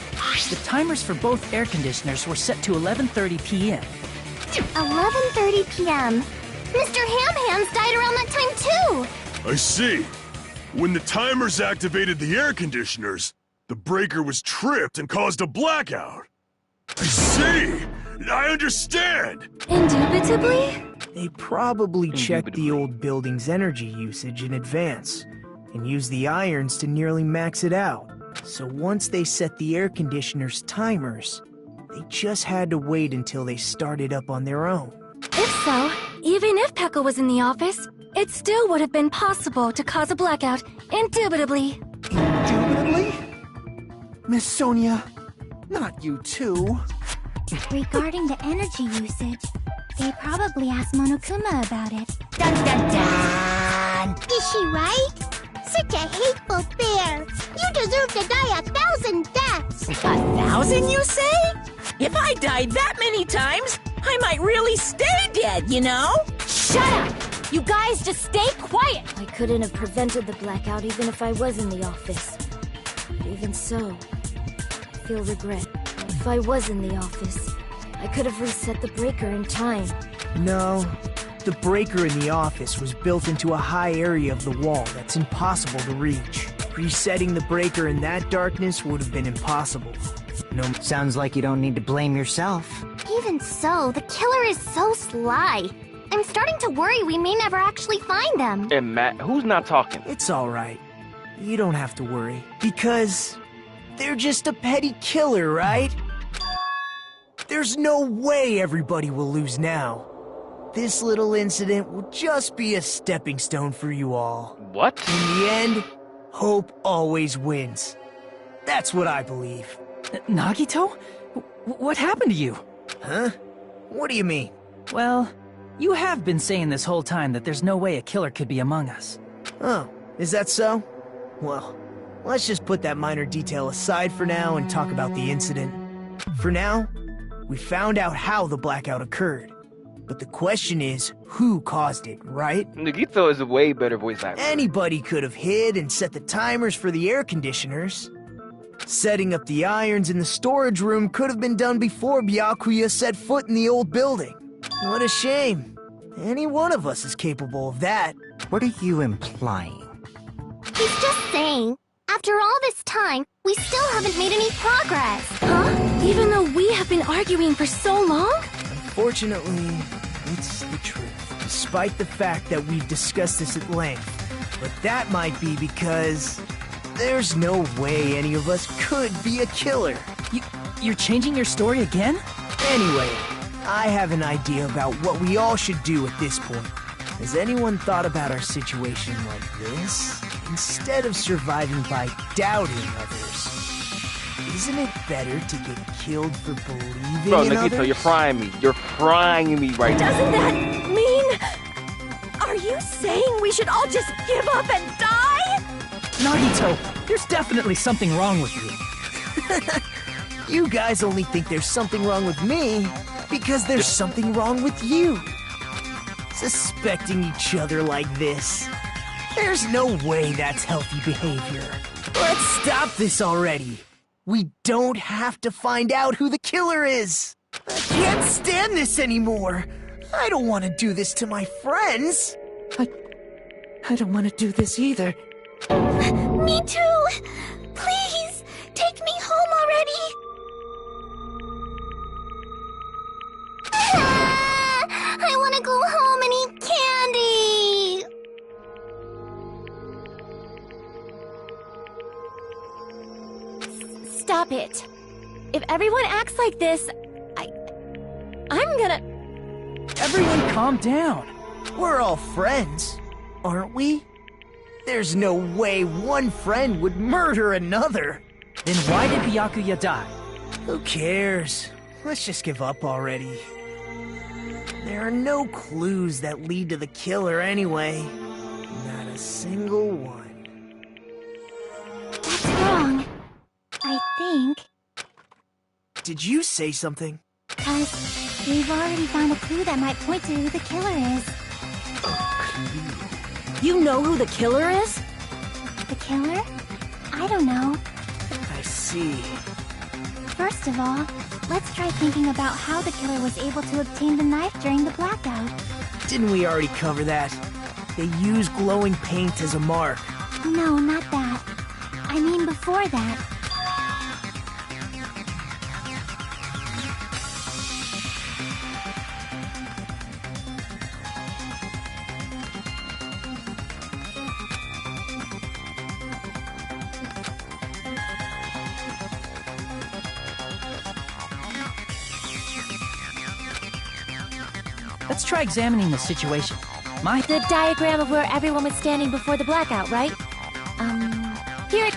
The timers for both air conditioners were set to 11:30 p.m.
11:30 p.m. Mr. Ham-Hands died around that time too!
I see. When the timers activated the air conditioners, the breaker was tripped and caused a blackout. I see! I understand!
Indubitably?
They probably checked the old building's energy usage in advance and used the irons to nearly max it out. So once they set the air conditioner's timers, they just had to wait until they started up on their own.
If so, even if Pekka was in the office, it still would have been possible to cause a blackout, indubitably.
Indubitably? Miss Sonia, not you too.
Regarding the energy usage, they probably asked Monokuma about it.
Dun dun dun! Is she right? Such a hateful bear! You deserve to die 1,000 deaths!
1,000, you say? If I died that many times, I might really stay dead, you know?
Shut up! You guys just stay quiet!
I couldn't have prevented the blackout even if I was in the office. Even so, I feel regret. If I was in the office, I could have reset the breaker in time.
No, the breaker in the office was built into a high area of the wall that's impossible to reach. Resetting the breaker in that darkness would have been impossible.
No, sounds like you don't need to blame yourself.
Even so, the killer is so sly. I'm starting to worry we may never actually find them.
And Matt, who's not talking?
It's alright. You don't have to worry. Because they're just a petty killer, right? There's no way everybody will lose now. This little incident will just be a stepping stone for you all.
What?
In the end, hope always wins. That's what I believe.
Nagito? What happened to you?
Huh? What do you mean?
Well, you have been saying this whole time that there's no way a killer could be among us.
Oh, is that so? Well, let's just put that minor detail aside for now and talk about the incident. For now, we found out how the blackout occurred. But the question is, who caused it, right?
Nagito is a way better voice actor.
Anybody could have hid and set the timers for the air conditioners. Setting up the irons in the storage room could have been done before Byakuya set foot in the old building. What a shame. Any one of us is capable of that.
What are you implying?
He's just saying, after all this time, we still haven't made any progress.
Huh? Even though we have been arguing for so long?
Unfortunately, it's the truth. Despite the fact that we've discussed this at length. But that might be because there's no way any of us could be a killer.
You're changing your story again?
Anyway, I have an idea about what we all should do at this point. Has anyone thought about our situation like this? Instead of surviving by doubting others, isn't it better to get killed for believing
Bro,
in
Nagito,
others?
you're frying me. You're frying me right now.
Doesn't that mean... Are you saying we should all just give up and die?
Nagito, there's definitely something wrong with you.
You guys only think there's something wrong with me because there's something wrong with you. Suspecting each other like this. There's no way that's healthy behavior. Let's stop this already. We don't have to find out who the killer is. I can't stand this anymore. I don't want to do this to my friends.
I don't want to do this either.
Me too! Please, take me home already! I want to go home and eat candy!
Stop it. If everyone acts like this, I'm gonna...
Everyone calm down.
We're all friends, aren't we? There's no way one friend would murder another.
Then why did Byakuya die?
Who cares? Let's just give up already. There are no clues that lead to the killer anyway. Not a single one.
That's wrong. I think.
Did you say something?
Because we've already found a clue that might point to who the killer is.
You know who the killer is?
The killer? I don't know.
I see.
First of all, let's try thinking about how the killer was able to obtain the knife during the blackout.
Didn't we already cover that? They use glowing paint as a mark.
No, not that. I mean before that.
Let's try examining the situation.
The diagram of where everyone was standing before the blackout, right? Here it...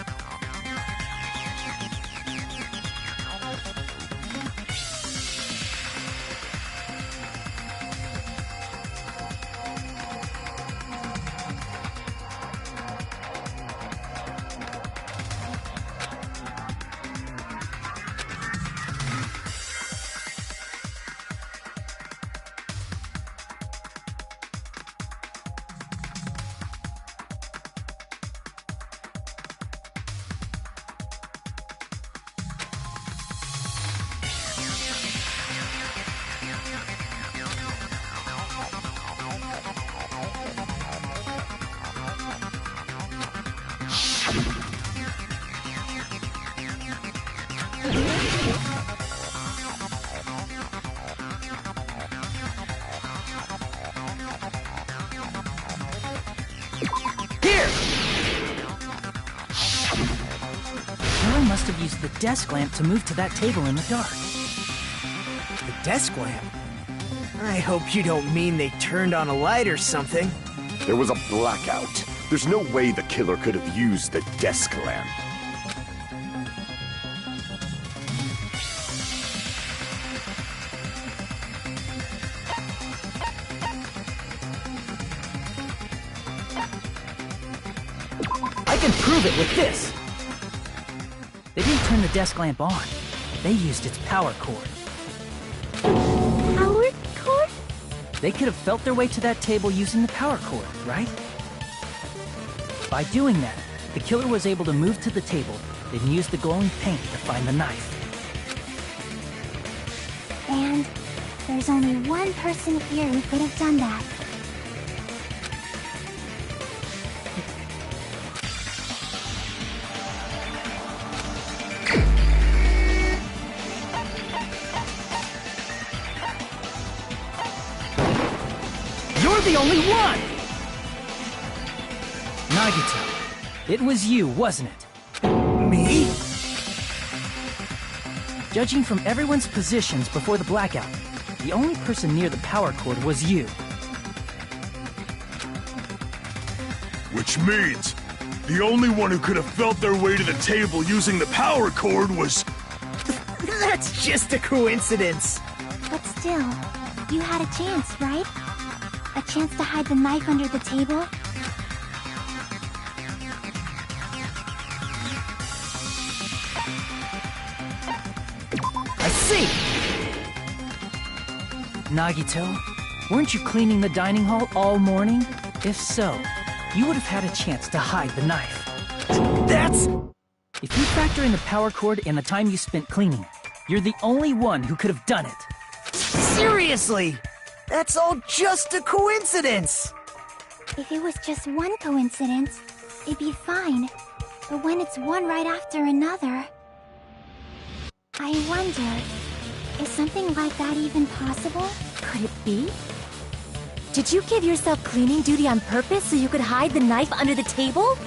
The killer must have used the desk lamp to move to that table in the dark.
The desk lamp? I hope you don't mean they turned on a light or something.
There was a blackout. There's no way the killer could have used the desk lamp.
I can prove it with this! They didn't turn the desk lamp on. They used its power cord.
Power cord?
They could have felt their way to that table using the power cord, right? By doing that, the killer was able to move to the table, then use the glowing paint to find the knife.
And there's only one person here who could have done that.
You're the only one! Nagito, it was you, wasn't it?
Me?
Judging from everyone's positions before the blackout, the only person near the power cord was you.
Which means, the only one who could have felt their way to the table using the power cord was...
That's just a coincidence.
But still, you had a chance, right? A chance to hide the knife under the table?
I see! Nagito, weren't you cleaning the dining hall all morning? If so, you would have had a chance to hide the knife.
That's...
If you factor in the power cord and the time you spent cleaning, you're the only one who could have done it.
Seriously! That's all just a coincidence!
If it was just one coincidence, it'd be fine. But when it's one right after another... I wonder, is something like that even possible?
Could it be? Did you give yourself cleaning duty on purpose so you could hide the knife under the table?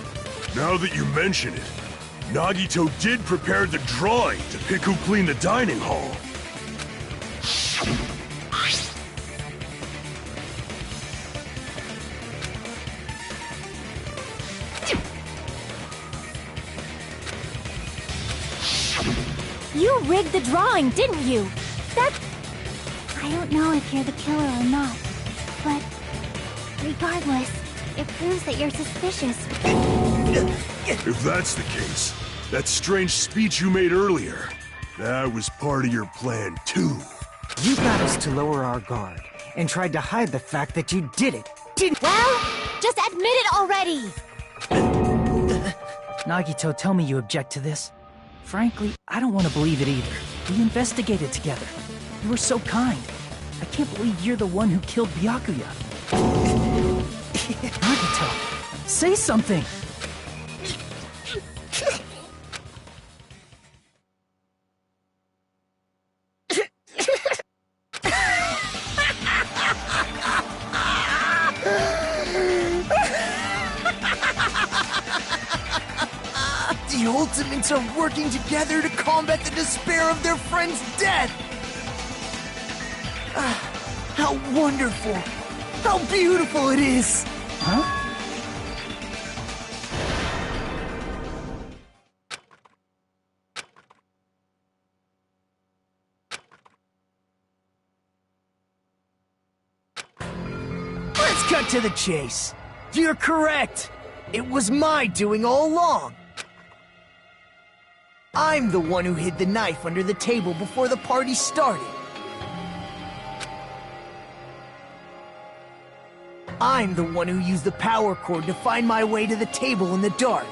Now that you mention it, Nagito did prepare the drawing to pick who cleaned the dining hall.
You rigged the drawing, didn't you? That...
I don't know if you're the killer or not, but regardless, it proves that you're suspicious.
If that's the case, that strange speech you made earlier, that was part of your plan too.
You got us to lower our guard and tried to hide the fact that you did it, didn't...
Well, just admit it already!
Nagito, tell me you object to this. Frankly, I don't want to believe it either. We investigated together. You were so kind. I can't believe you're the one who killed Byakuya. Nagito, say something!
The Ultimates are working together to combat the despair of their friend's death! How wonderful! How beautiful it is!
Huh?
Let's cut to the chase. You're correct. It was my doing all along. I'm the one who hid the knife under the table before the party started. I'm the one who used the power cord to find my way to the table in the dark.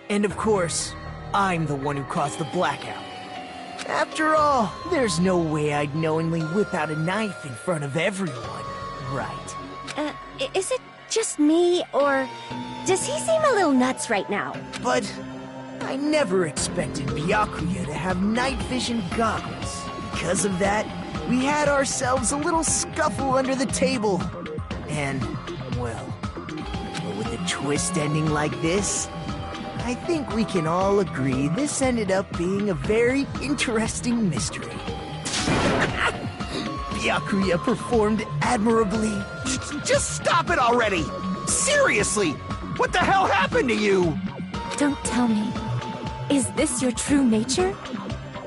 And of course, I'm the one who caused the blackout. After all, there's no way I'd knowingly whip out a knife in front of everyone, right?
Is it just me, or does he seem a little nuts right now?
But I never expected Byakuya to have night vision goggles. Because of that, we had ourselves a little scuffle under the table. And, well, with the twist ending like this, I think we can all agree this ended up being a very interesting mystery. Byakuya performed admirably.
Just stop it already! Seriously! What the hell happened to you?
Don't tell me. Is this your true nature?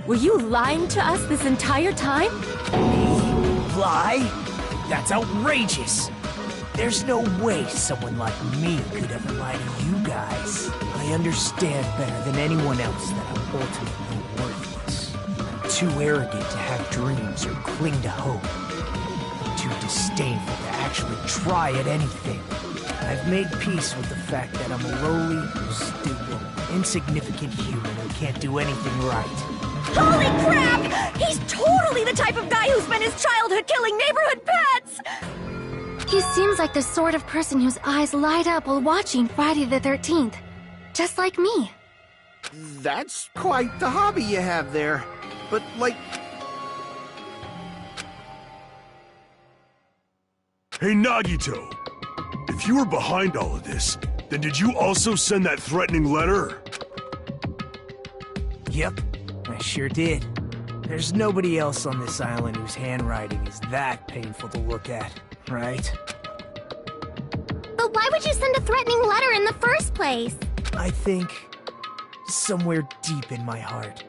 Were you lying to us this entire time?
Me? Lie? That's outrageous! There's no way someone like me could ever lie to you guys. I understand better than anyone else that I'm ultimately worthless. I'm too arrogant to have dreams or cling to hope. I'm too disdainful to actually try at anything. I've made peace with the fact that I'm a lowly, stupid, insignificant human who can't do anything right.
Holy crap! He's totally the type of guy who spent his childhood killing neighborhood pets!
He seems like the sort of person whose eyes light up while watching Friday the 13th. Just like me.
That's quite the hobby you have there. But, like...
Hey, Nagito. If you were behind all of this, then did you also send that threatening letter?
Yep, I sure did. There's nobody else on this island whose handwriting is that painful to look at, right?
But why would you send a threatening letter in the first place?
I think, somewhere deep in my heart,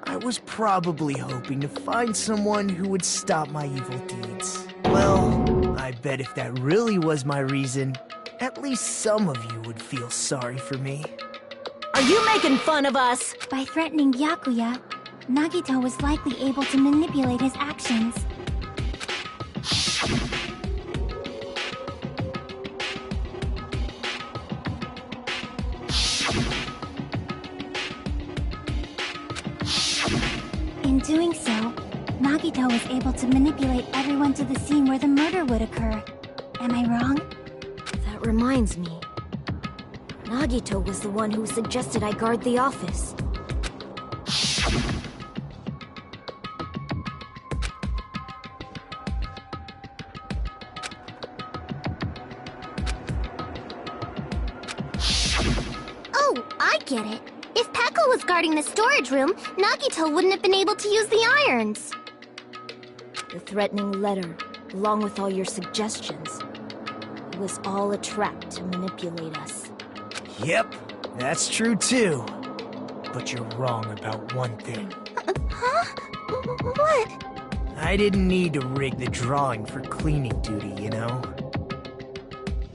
I was probably hoping to find someone who would stop my evil deeds. Well, I bet if that really was my reason, at least some of you would feel sorry for me.
Are you making fun of us?
By threatening Byakuya, Nagito was likely able to manipulate his actions. In doing so, Nagito was able to manipulate everyone to the scene where the murder would occur. Am I wrong?
That reminds me. Nagito was the one who suggested I guard the office.
Oh, I get it. If Peko was guarding the storage room, Nagito wouldn't have been able to use the irons.
The threatening letter, along with all your suggestions, it was all a trap to manipulate us.
Yep, that's true too. But you're wrong about one thing.
Huh? What?
I didn't need to rig the drawing for cleaning duty, you know?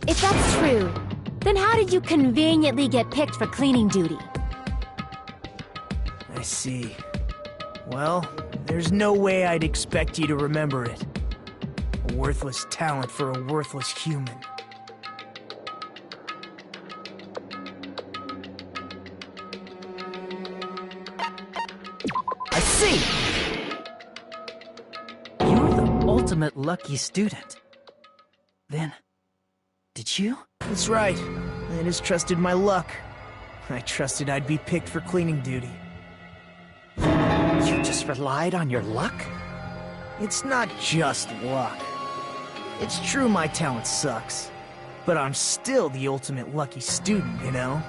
If that's true, then how did you conveniently get picked for cleaning duty?
I see. Well, there's no way I'd expect you to remember it. A worthless talent for a worthless human.
I see! You're the ultimate lucky student. Then, did you?
That's right. I just trusted my luck. I trusted I'd be picked for cleaning duty.
You just relied on your luck?
It's not just luck. It's true my talent sucks, but I'm still the ultimate lucky student, you know?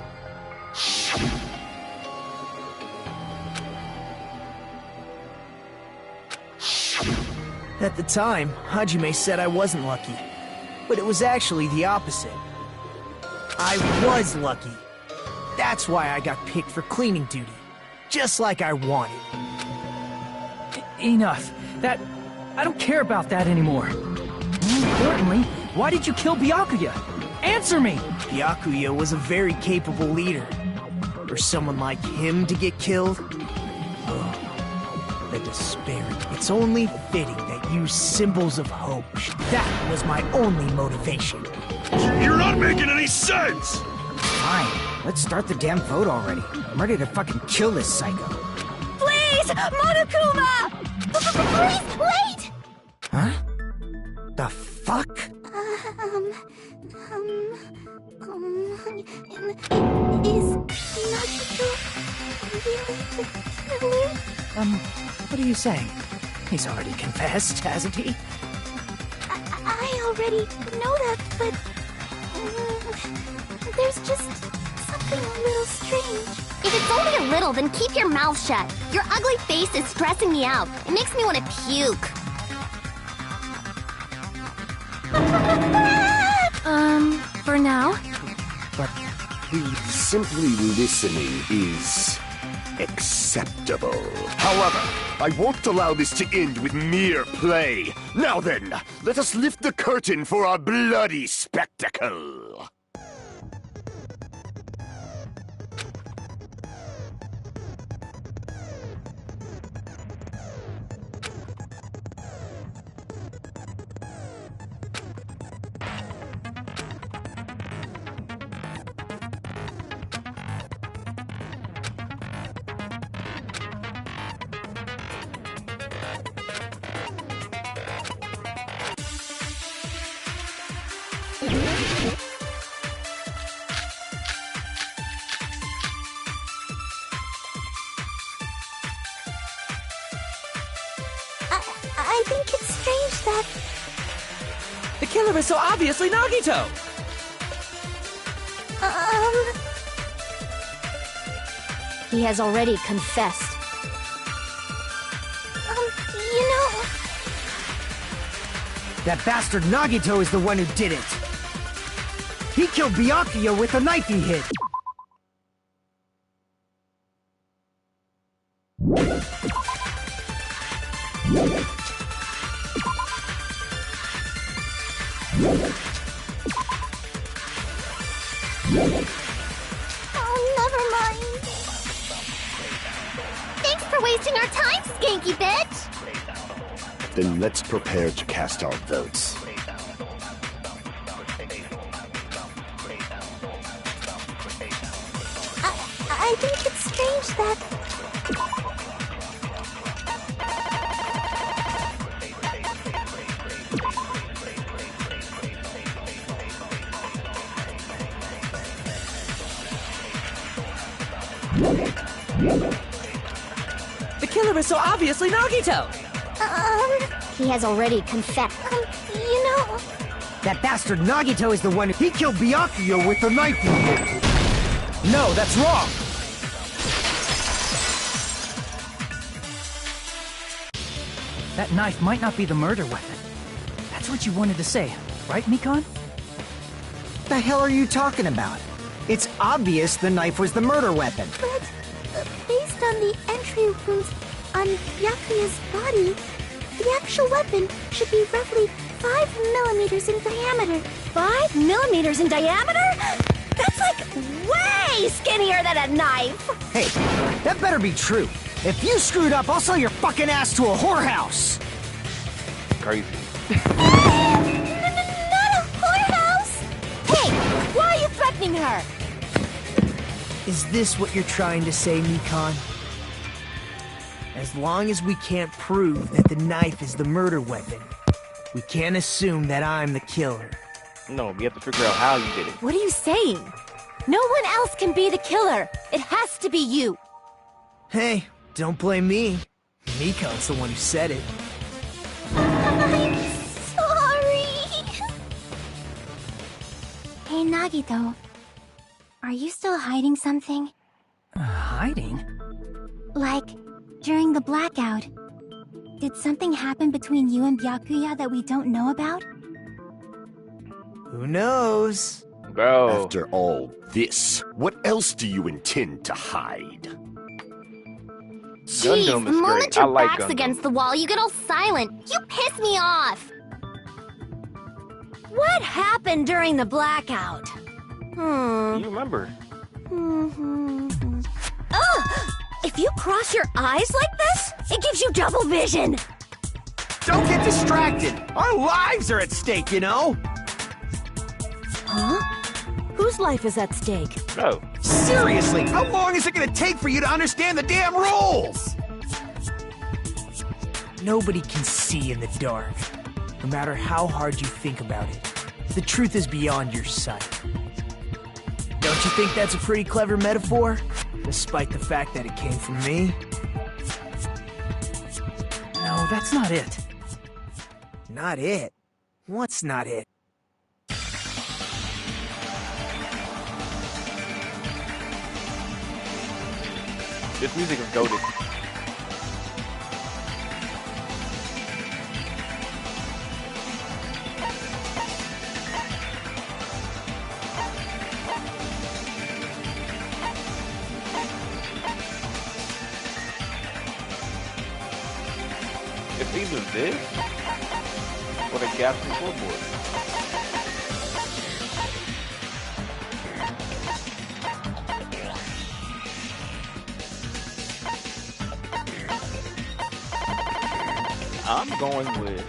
At the time, Hajime said I wasn't lucky, but it was actually the opposite. I was lucky. That's why I got picked for cleaning duty, just like I wanted.
Enough. I don't care about that anymore. More importantly, why did you kill Byakuya? Answer me!
Byakuya was a very capable leader. For someone like him to get killed? Oh, the despair. It's only fitting that you symbols of hope. That was my only motivation.
You're not making any sense!
Fine, let's start the damn vote already. I'm ready to fucking kill this psycho.
Please! Monokuma!
Please, wait!
Huh? The fuck?
Is Nagito really the killer?
What are you saying? He's already confessed, hasn't he?
I already know that, but... just something a little strange. If it's only a little, then keep your mouth shut. Your ugly face is stressing me out. It makes me want to puke.
For now?
But simply listening is acceptable. However, I won't allow this to end with mere play. Now then, let us lift the curtain for our bloody spectacle.
I think it's strange that...
The killer is so obviously Nagito!
He has already confessed.
You know...
That bastard Nagito is the one who did it. He killed Byakuya with the knife he hid.
Oh, never mind. Thanks for wasting our time, skanky bitch!
Then let's prepare to cast our votes.
I think it's strange that...
The killer is so obviously Nagito!
He has already confessed.
You know...
That bastard Nagito is the one who... He killed Byakuya with the knife he hid. No, that's wrong!
That knife might not be the murder weapon. That's what you wanted to say, right, Mikon?
What the hell are you talking about? It's obvious the knife was the murder weapon.
But, based on the entry wounds on Byakuya's body, the actual weapon should be roughly 5 millimeters in diameter.
5 millimeters in diameter? That's like way skinnier than a knife!
Hey, that better be true. If you screwed up, I'll sell your fucking ass to a whorehouse!
Crazy.
Not a whorehouse!
Hey, why are you threatening her?
Is this what you're trying to say, Mikon? As long as we can't prove that the knife is the murder weapon, we can't assume that I'm the killer.
No, we have to figure out how you did it.
What are you saying? No one else can be the killer. It has to be you.
Hey, don't blame me. Mikon's the one who said it.
I'm sorry. Hey, Nagito. Are you still hiding something?
Hiding?
Like, during the blackout, did something happen between you and Byakuya that we don't know about?
Who knows?
Bro.
After all this, what else do you intend to hide?
Jeez,
Gundam
the
is
moment
great.
your
I like
back's
Gundam.
against the wall, you get all silent. You piss me off.
What happened during the blackout?
You remember?
If you cross your eyes like this, it gives you double vision.
Don't get distracted. Our lives are at stake, you know?
Huh? Whose life is at stake?
No.
Seriously, how long is it gonna take for you to understand the damn rules?
Nobody can see in the dark, no matter how hard you think about it. The truth is beyond your sight. Don't you think that's a pretty clever metaphor? Despite the fact that it came from me?
No, that's not it.
Not it? What's not it?
This music is goated. It's either this or the gaps in the floorboard. I'm going with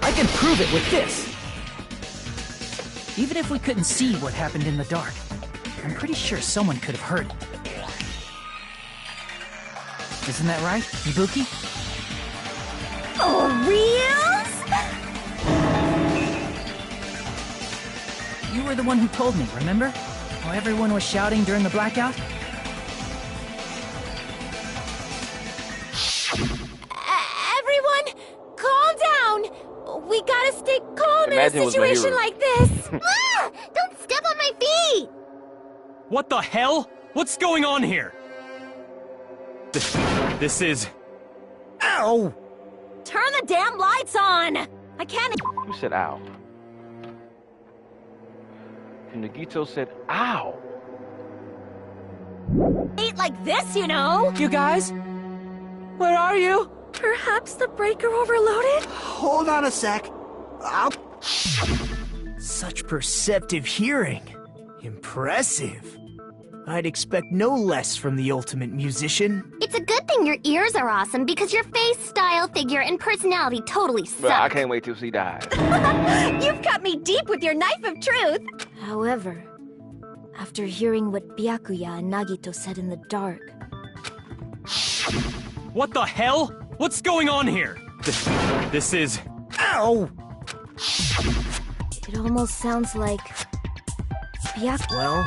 I can prove it with this! Even if we couldn't see what happened in the dark, I'm pretty sure someone could have heard it. Isn't that right, Ibuki?
Oh, reals?
You were the one who told me, remember? How everyone was shouting during the blackout?
Everyone, calm down. We gotta stay calm
Imagine it
in a
was my
situation
hero.
like this.
Ah! Don't step on my feet!
What the hell? What's going on here? This is...
Ow!
Turn the damn lights on. I can't.
Who said ow? And Nagito said ow.
Eat like this, you know.
You guys? Where are you?
Perhaps the breaker overloaded?
Hold on a sec. I'll...
Such perceptive hearing. Impressive. I'd expect no less from the ultimate musician.
It's a good thing your ears are awesome because your face, style, figure, and personality totally
Bro, I
suck.
can't wait till she dies.
You've cut me deep with your knife of truth.
However, after hearing what Byakuya and Nagito said in the dark,
What the hell? What's going on here? This is...
Ow!
it almost sounds like
Well,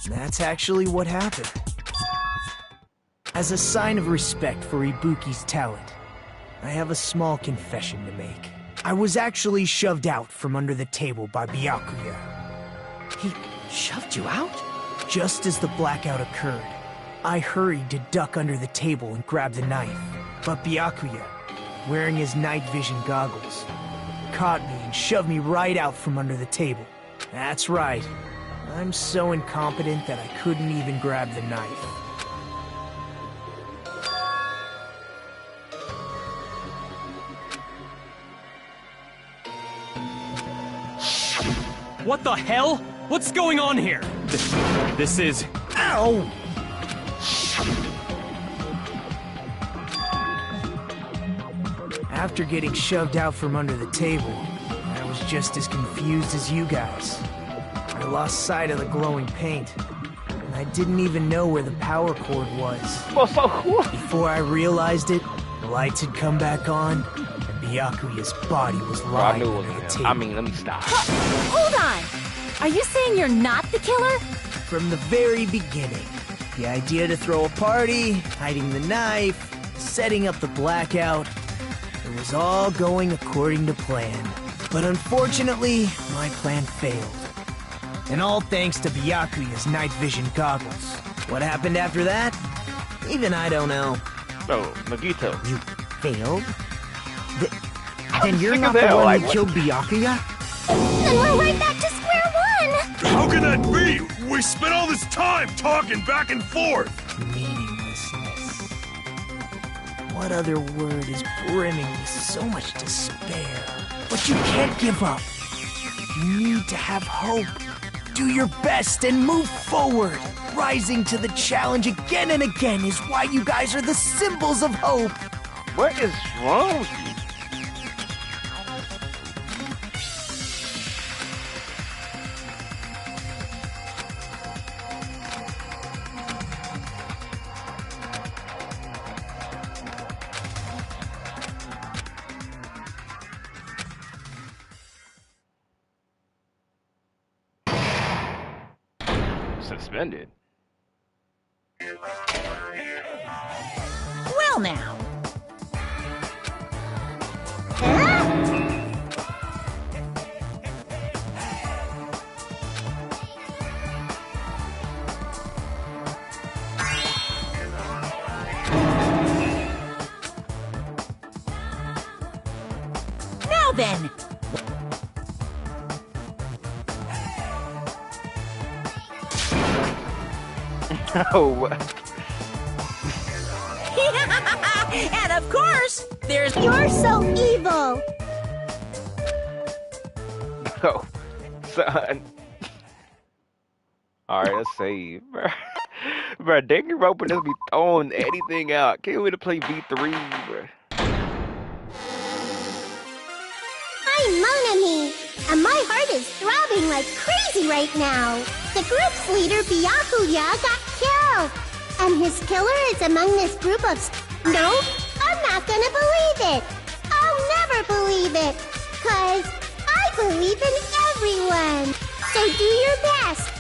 that's actually what happened. As a sign of respect for Ibuki's talent, I have a small confession to make. I was actually shoved out from under the table by Byakuya.
He shoved you out?
Just as the blackout occurred, I hurried to duck under the table and grab the knife. But Byakuya, wearing his night vision goggles, caught me and shoved me right out from under the table. That's right. I'm so incompetent that I couldn't even grab the knife.
What the hell? What's going on here? This is...
Ow! After getting shoved out from under the table, I was just as confused as you guys. I lost sight of the glowing paint, and I didn't even know where the power cord was. Before I realized it, the lights had come back on, and Byakuya's body was
Bro, I
lying
knew it
under
was
the
him.
table.
I mean, let me stop.
Hold on. Are you saying you're not the killer?
From the very beginning, the idea to throw a party, hiding the knife, setting up the blackout, it was all going according to plan. But unfortunately, my plan failed. And all thanks to Byakuya's night vision goggles. What happened after that? Even I don't know.
Bro, Nagito.
You failed? Then you're
sick
not
as
the
hell,
one
like,
who
what?
killed Byakuya?
Then we're right back to square one!
How can that be? We spent all this time talking back and forth!
Meaninglessness. What other word is brimming with so much despair? But you can't give up. You need to have hope. Do your best and move forward. Rising to the challenge again and again is why you guys are the symbols of hope.
What is wrong with you? Suspended.
Well now. Now then!
Oh.
And of course, there's...
You're so evil!
Oh, son. Alright, let's save, bro. Bro, Danganronpa just be throwing anything out. Can't wait to play V3, bro.
I'm Monami, and my heart is throbbing like crazy right now. The group's leader, Byakuya, got killed. And his killer is among this group of... No, I'm not gonna believe it. I'll never believe it. 'Cause I believe in everyone. So do your best.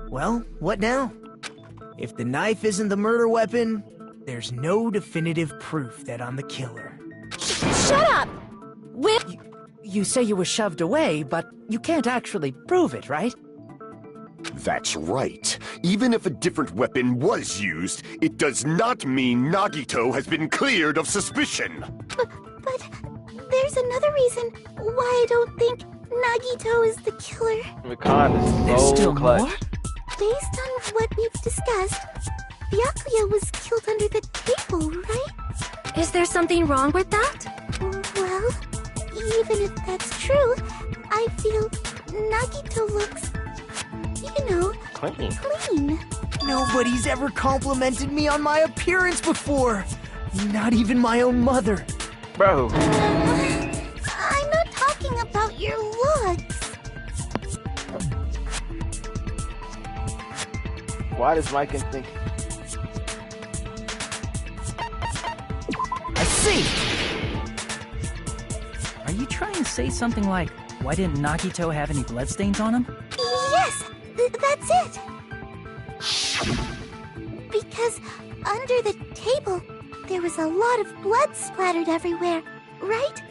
Well, what now? If the knife isn't the murder weapon, there's no definitive proof that I'm the killer.
Shut up! You say you were shoved away, but you can't actually prove it, right?
That's right. Even if a different weapon was used, it does not mean Nagito has been cleared of suspicion.
But there's another reason why I don't think Nagito is the killer.
Rakan is so clutch.
Based on what we've discussed, Byakuya was killed under the table, right?
Is there something wrong with that?
Well, even if that's true, I feel Nagito looks, clean.
Nobody's ever complimented me on my appearance before. Not even my own mother.
Bro.
I'm not talking about your looks.
Why does Mike think?
I see! Are you trying to say something like, why didn't Nagito have any bloodstains on him?
Yes, that's it. Because under the table, there was a lot of blood splattered everywhere, right?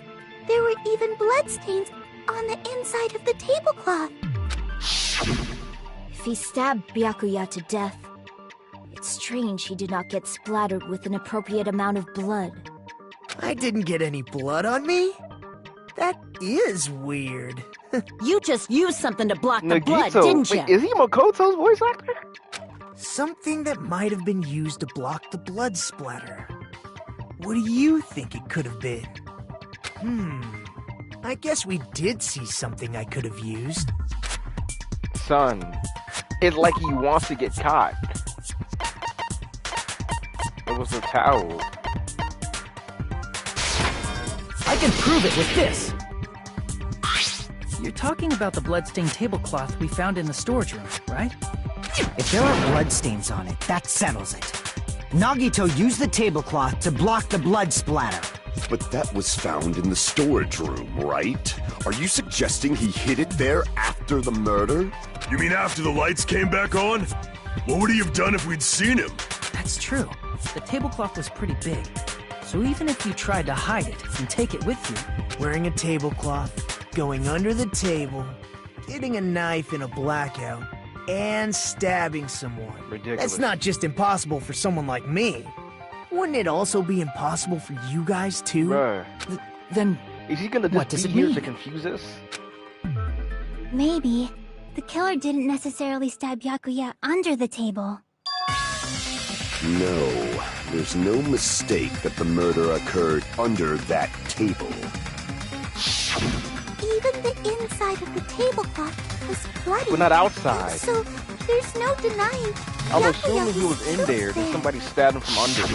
There were even bloodstains on the inside of the tablecloth.
If he stabbed Byakuya to death, it's strange he did not get splattered with an appropriate amount of blood.
I didn't get any blood on me? That is weird.
You just used something to block the
Nagito.
blood, didn't you?
Wait, is he Makoto's voice actor?
Something that might have been used to block the blood splatter. What do you think it could have been? I guess we did see something I could have used.
Son, it's like he wants to get caught. It was a towel.
I can prove it with this! You're talking about the bloodstained tablecloth we found in the storage room, right?
If there are bloodstains on it, that settles it. Nagito used the tablecloth to block the blood splatter.
But that was found in the storage room, right? Are you suggesting he hid it there after the murder?
You mean after the lights came back on? What would he have done if we'd seen him?
That's true. The tablecloth was pretty big. So even if you tried to hide it and take it with you...
Wearing a tablecloth, going under the table, getting a knife in a blackout, and stabbing someone.
Ridiculous.
That's not just impossible for someone like me. Wouldn't it also be impossible for you guys too?
Bruh.
Then
is he gonna
what
just
does
be
it
here
mean?
to confuse us?
Maybe. The killer didn't necessarily stab Byakuya under the table.
No, there's no mistake that the murder occurred under that table.
Even the inside of the tablecloth was bloody.
But not outside.
So there's no denying.
I'm
Byakuya
assuming he was in
killed
there, that somebody stabbed him from under.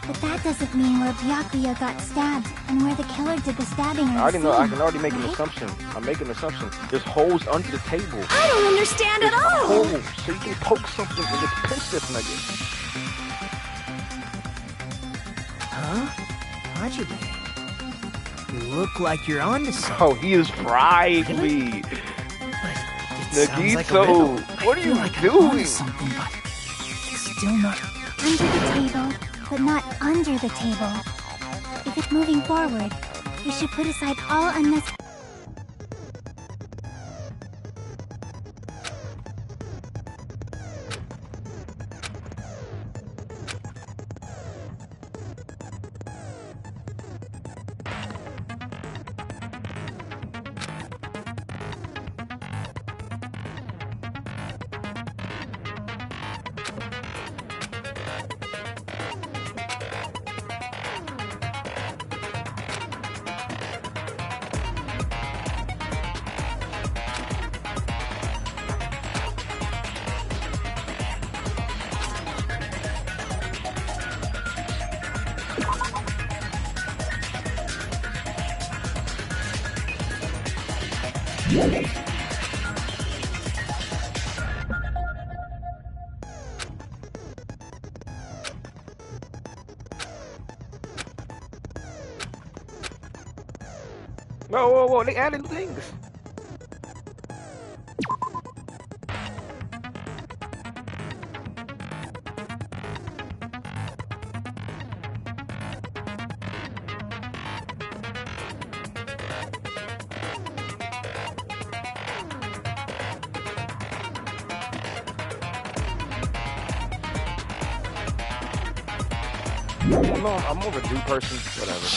But that doesn't mean where Byakuya got stabbed and where the killer did the stabbing
I
are
already know, I can already
same,
make an
right?
assumption. I'm making an assumption. There's holes under the table.
I don't understand at all!
Holes, so you can poke something and just pinch this nugget.
Huh? Hajime. You look like you're onto something.
Oh, he is frying me.
sounds like a
Nagito,
riddle.
what are you
I'm onto
doing?
something, but still not...
Under the table, but not under the table. If it's moving forward, we should put aside all unnecessary...
Whoa, whoa, whoa, they added things. I'm more of a do person, whatever.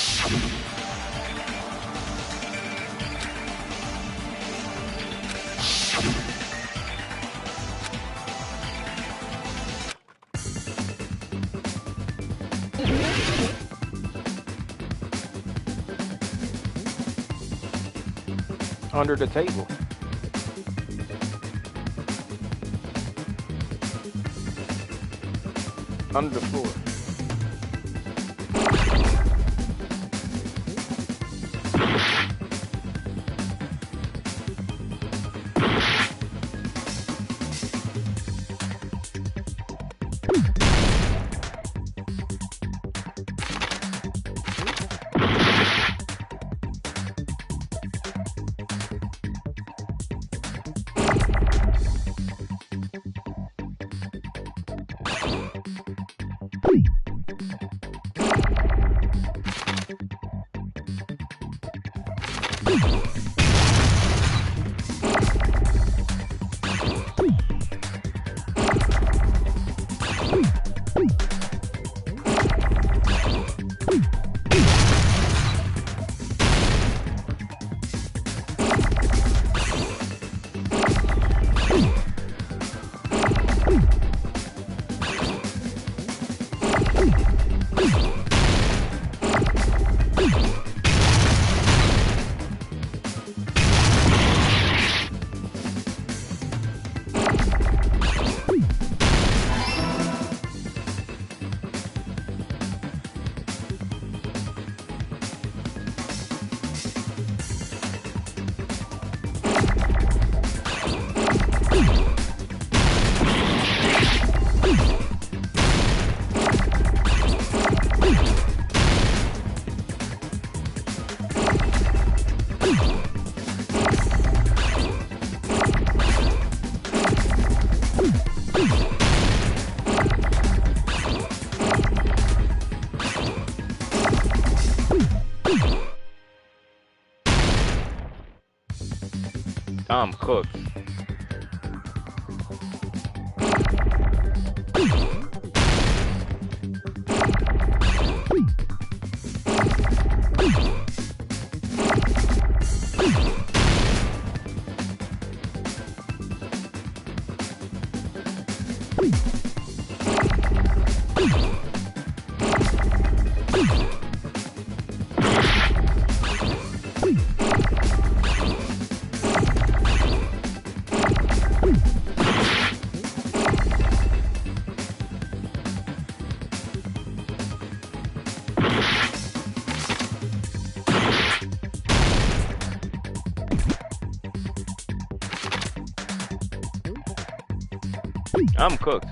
Under the table. Under the floor. I'm cooked. I'm cooked.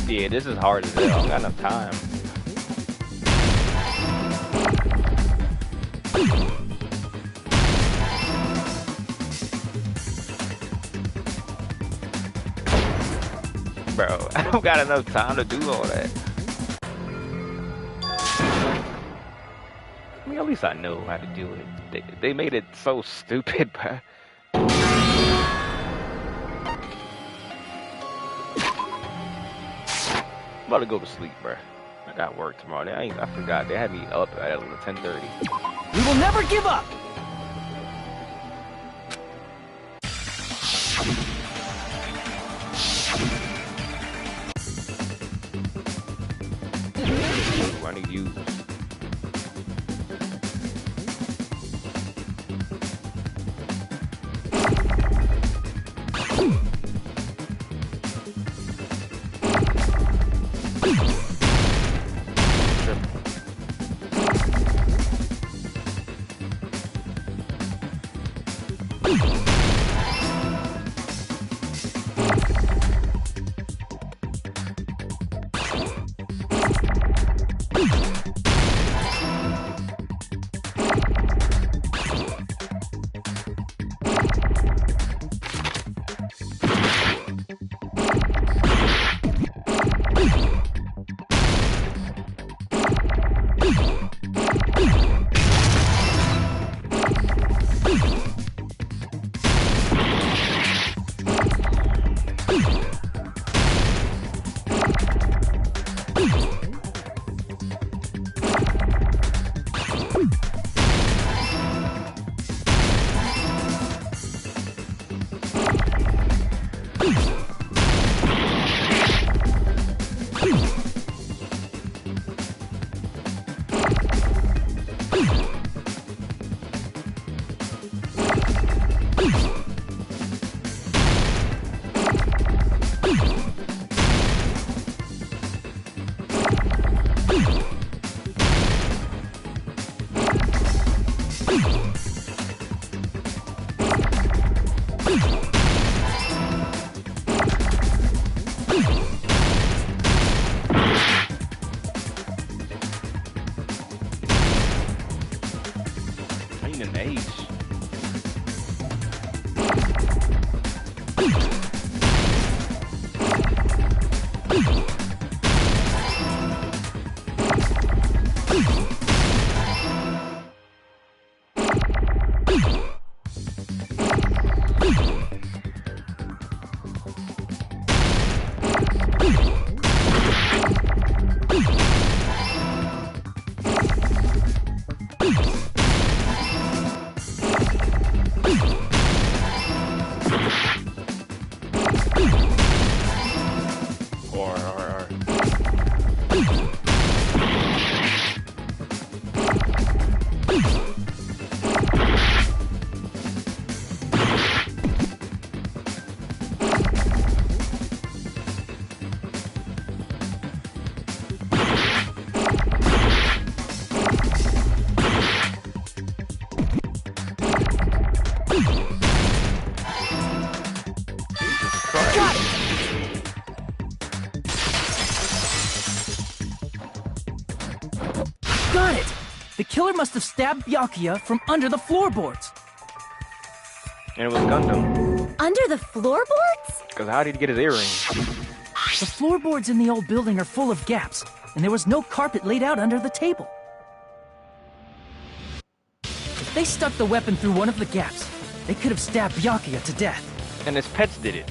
Yeah, this is hard as hell. I don't got enough time. Bro, I don't got enough time to do all that. I mean, at least I know how to do it. They made it so stupid, bruh. I'm about to go to sleep, bruh. I got work tomorrow. I forgot. They had me up at 10:30.
We will never give up!
Ooh, I need you.
Got it! The killer must have stabbed Byakuya from under the floorboards.
And it was Gundam.
Under the floorboards?
Because how did he get his earrings?
The floorboards in the old building are full of gaps, and there was no carpet laid out under the table. If they stuck the weapon through one of the gaps, they could have stabbed Byakuya to death.
And his pets did it.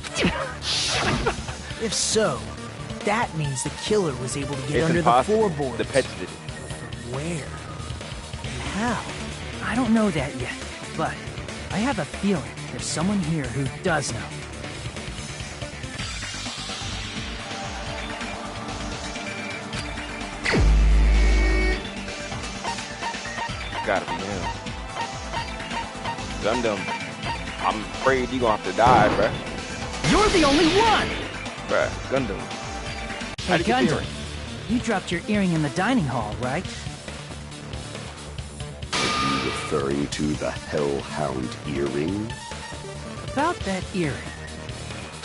If so, that means the killer was able to get
It's
under
impossible.
the floorboards.
The pets did it.
Where? And how?
I don't know that yet, but I have a feeling there's someone here who does know.
Gotta be him. Gundam. I'm afraid you gonna have to die, bruh.
You're the only one!
Bruh, Gundam.
Hey, Gundam, you dropped your earring in the dining hall, right?
Are you referring to the Hellhound earring?
About that earring.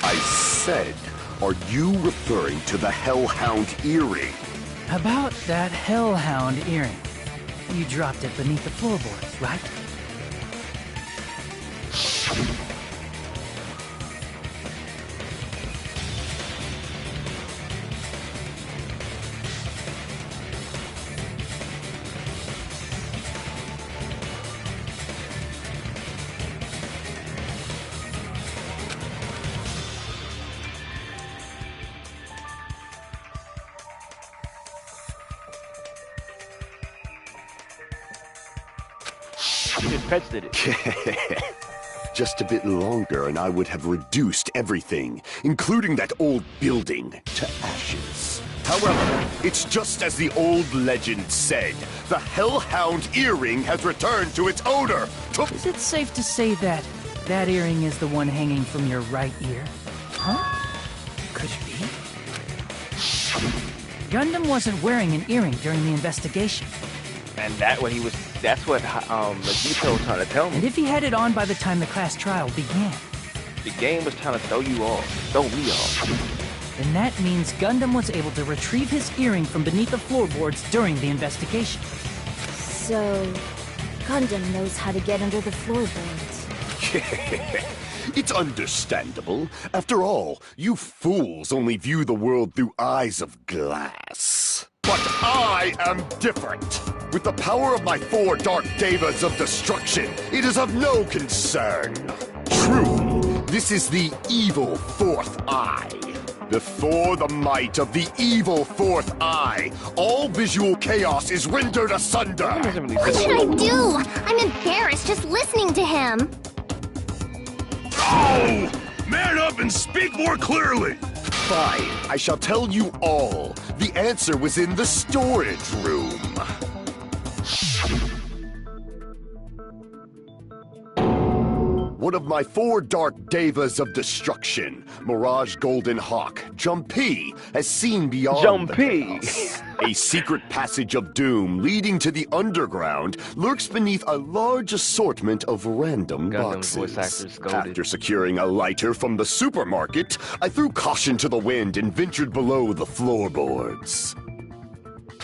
I said, are you referring to the Hellhound earring?
About that Hellhound earring. You dropped it beneath the floorboards, right?
His pets did it.
Just a bit longer and I would have reduced everything, including that old building, to ashes. However, it's just as the old legend said. The Hellhound earring has returned to its owner.
Is it safe to say that that earring is the one hanging from your right ear? Huh? Could it be? Gundam wasn't wearing an earring during the investigation.
And that's what Nagito was trying to tell me.
And if he had it on by the time the class trial began?
The game was trying to throw me off.
Then that means Gundam was able to retrieve his earring from beneath the floorboards during the investigation.
So, Gundam knows how to get under the floorboards.
It's understandable. After all, you fools only view the world through eyes of glass. But I am different. With the power of my 4 Dark Devas of Destruction, it is of no concern. Truly, this is the evil 4th eye. Before the might of the evil 4th eye, all visual chaos is rendered asunder.
What should I do? I'm embarrassed just listening to him.
Oh! Man up and speak more clearly!
Fine, I shall tell you all. The answer was in the storage room. One of my 4 Dark Devas of Destruction, Mirage Golden Hawk, Jumpy, has seen beyond the chaos. A secret passage of doom leading to the underground lurks beneath a large assortment of random boxes. After securing a lighter from the supermarket, I threw caution to the wind and ventured below the floorboards.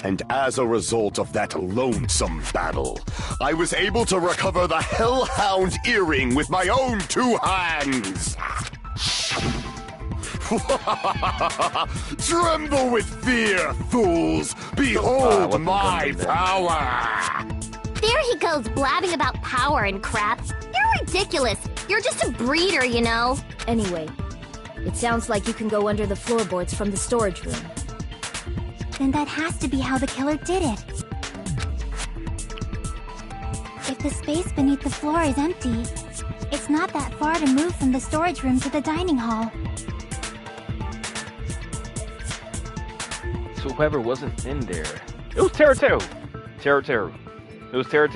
And as a result of that lonesome battle, I was able to recover the Hellhound earring with my own 2 hands! Tremble with fear, fools! Behold my power!
There he goes blabbing about power and crap. You're ridiculous. You're just a breeder, you know.
Anyway, it sounds like you can go under the floorboards from the storage room.
Then that has to be how the killer did it. If the space beneath the floor is empty, it's not that far to move from the storage room to the dining hall.
So whoever wasn't in there, it was Teru. It was Teru,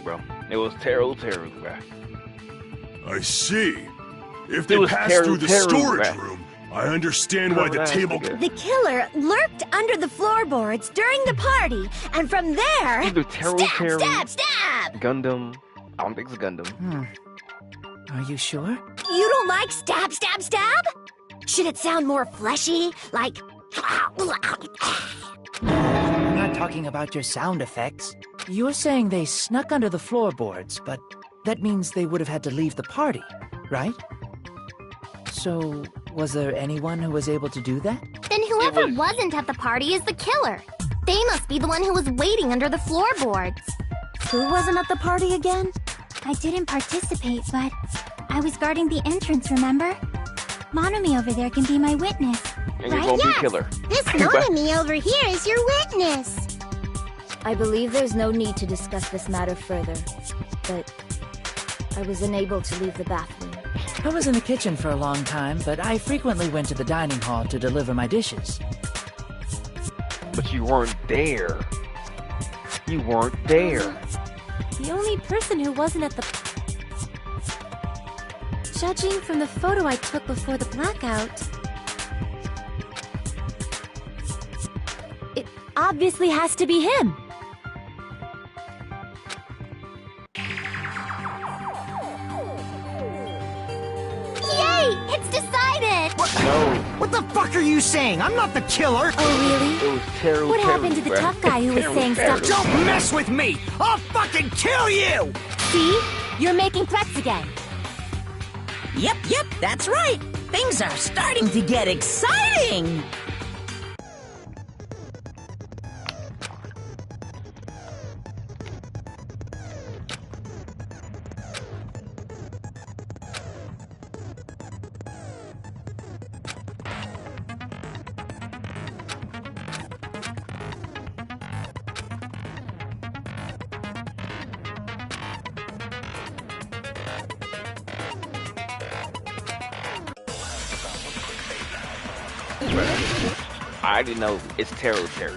bro. It was Teru, bro.
I see. If they passed through the storage room, I understand why the table...
The killer lurked under the floorboards during the party, and from there...
Either Teru,
stab!
Gundam. I don't think it's Gundam.
Are you sure?
You don't like stab? Should it sound more fleshy? Like...
I'm not talking about your sound effects. You're saying they snuck under the floorboards, but that means they would have had to leave the party, right? So, was there anyone who was able to do that?
Then whoever wasn't at the party is the killer. They must be the one who was waiting under the floorboards.
Who wasn't at the party again? I didn't participate, but I was guarding the entrance, remember? Monomi over there can be my witness.
And you're gonna be killer.
This Monomi over here is your witness.
I believe there's no need to discuss this matter further, but I was unable to leave the bathroom.
I was in the kitchen for a long time, but I frequently went to the dining hall to deliver my dishes.
But you weren't there. You weren't there.
The only person who wasn't at the... Judging from the photo I took before the blackout... It obviously has to be him.
Yay! It's decided!
What the fuck are you saying? I'm not the killer!
Oh, really?
It was Teru.
What happened to the tough guy who was saying stuff?
Don't mess with me! I'll fucking kill you!
See? You're making threats again.
Yep, that's right. Things are starting to get exciting.
I already know it's Taro, bro.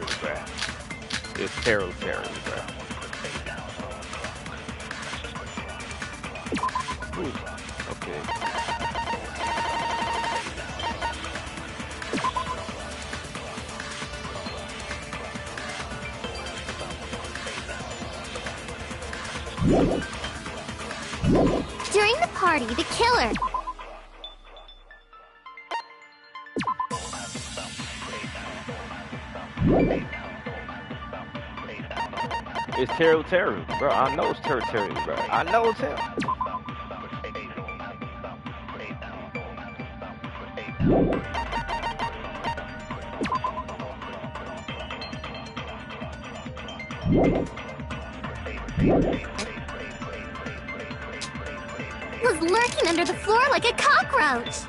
It's Taro, bro. Ooh, okay.
During the party, the killer...
It's Taro, bro. I know it's Taro, bro. I know it's him.
was lurking under the floor like a cockroach.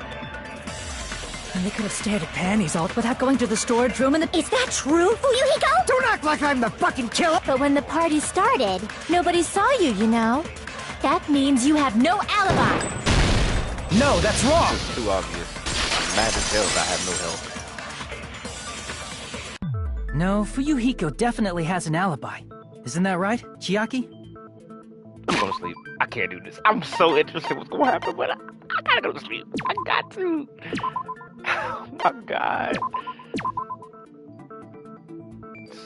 And they could have stared at Panty's alt without going to the storage room and the...
Is that true, Fuyuhiko?
Don't act like I'm the fucking killer!
But when the party started, nobody saw you, you know? That means you have no alibi!
No, that's wrong!
It's too obvious. Mad as hell I have no help.
No, Fuyuhiko definitely has an alibi. Isn't that right, Chiaki?
I'm going to sleep. I can't do this. I'm so interested in what's going to happen, but I gotta go to sleep. I got to. Oh my god.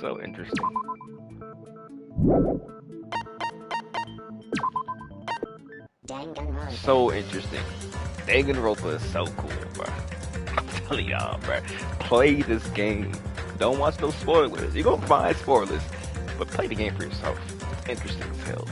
So interesting.
Danganronpa.
So interesting. Danganronpa is so cool, bro. I'm telling y'all, bro. Play this game. Don't watch no spoilers. You're gonna find spoilers, but play the game for yourself. It's interesting as hell.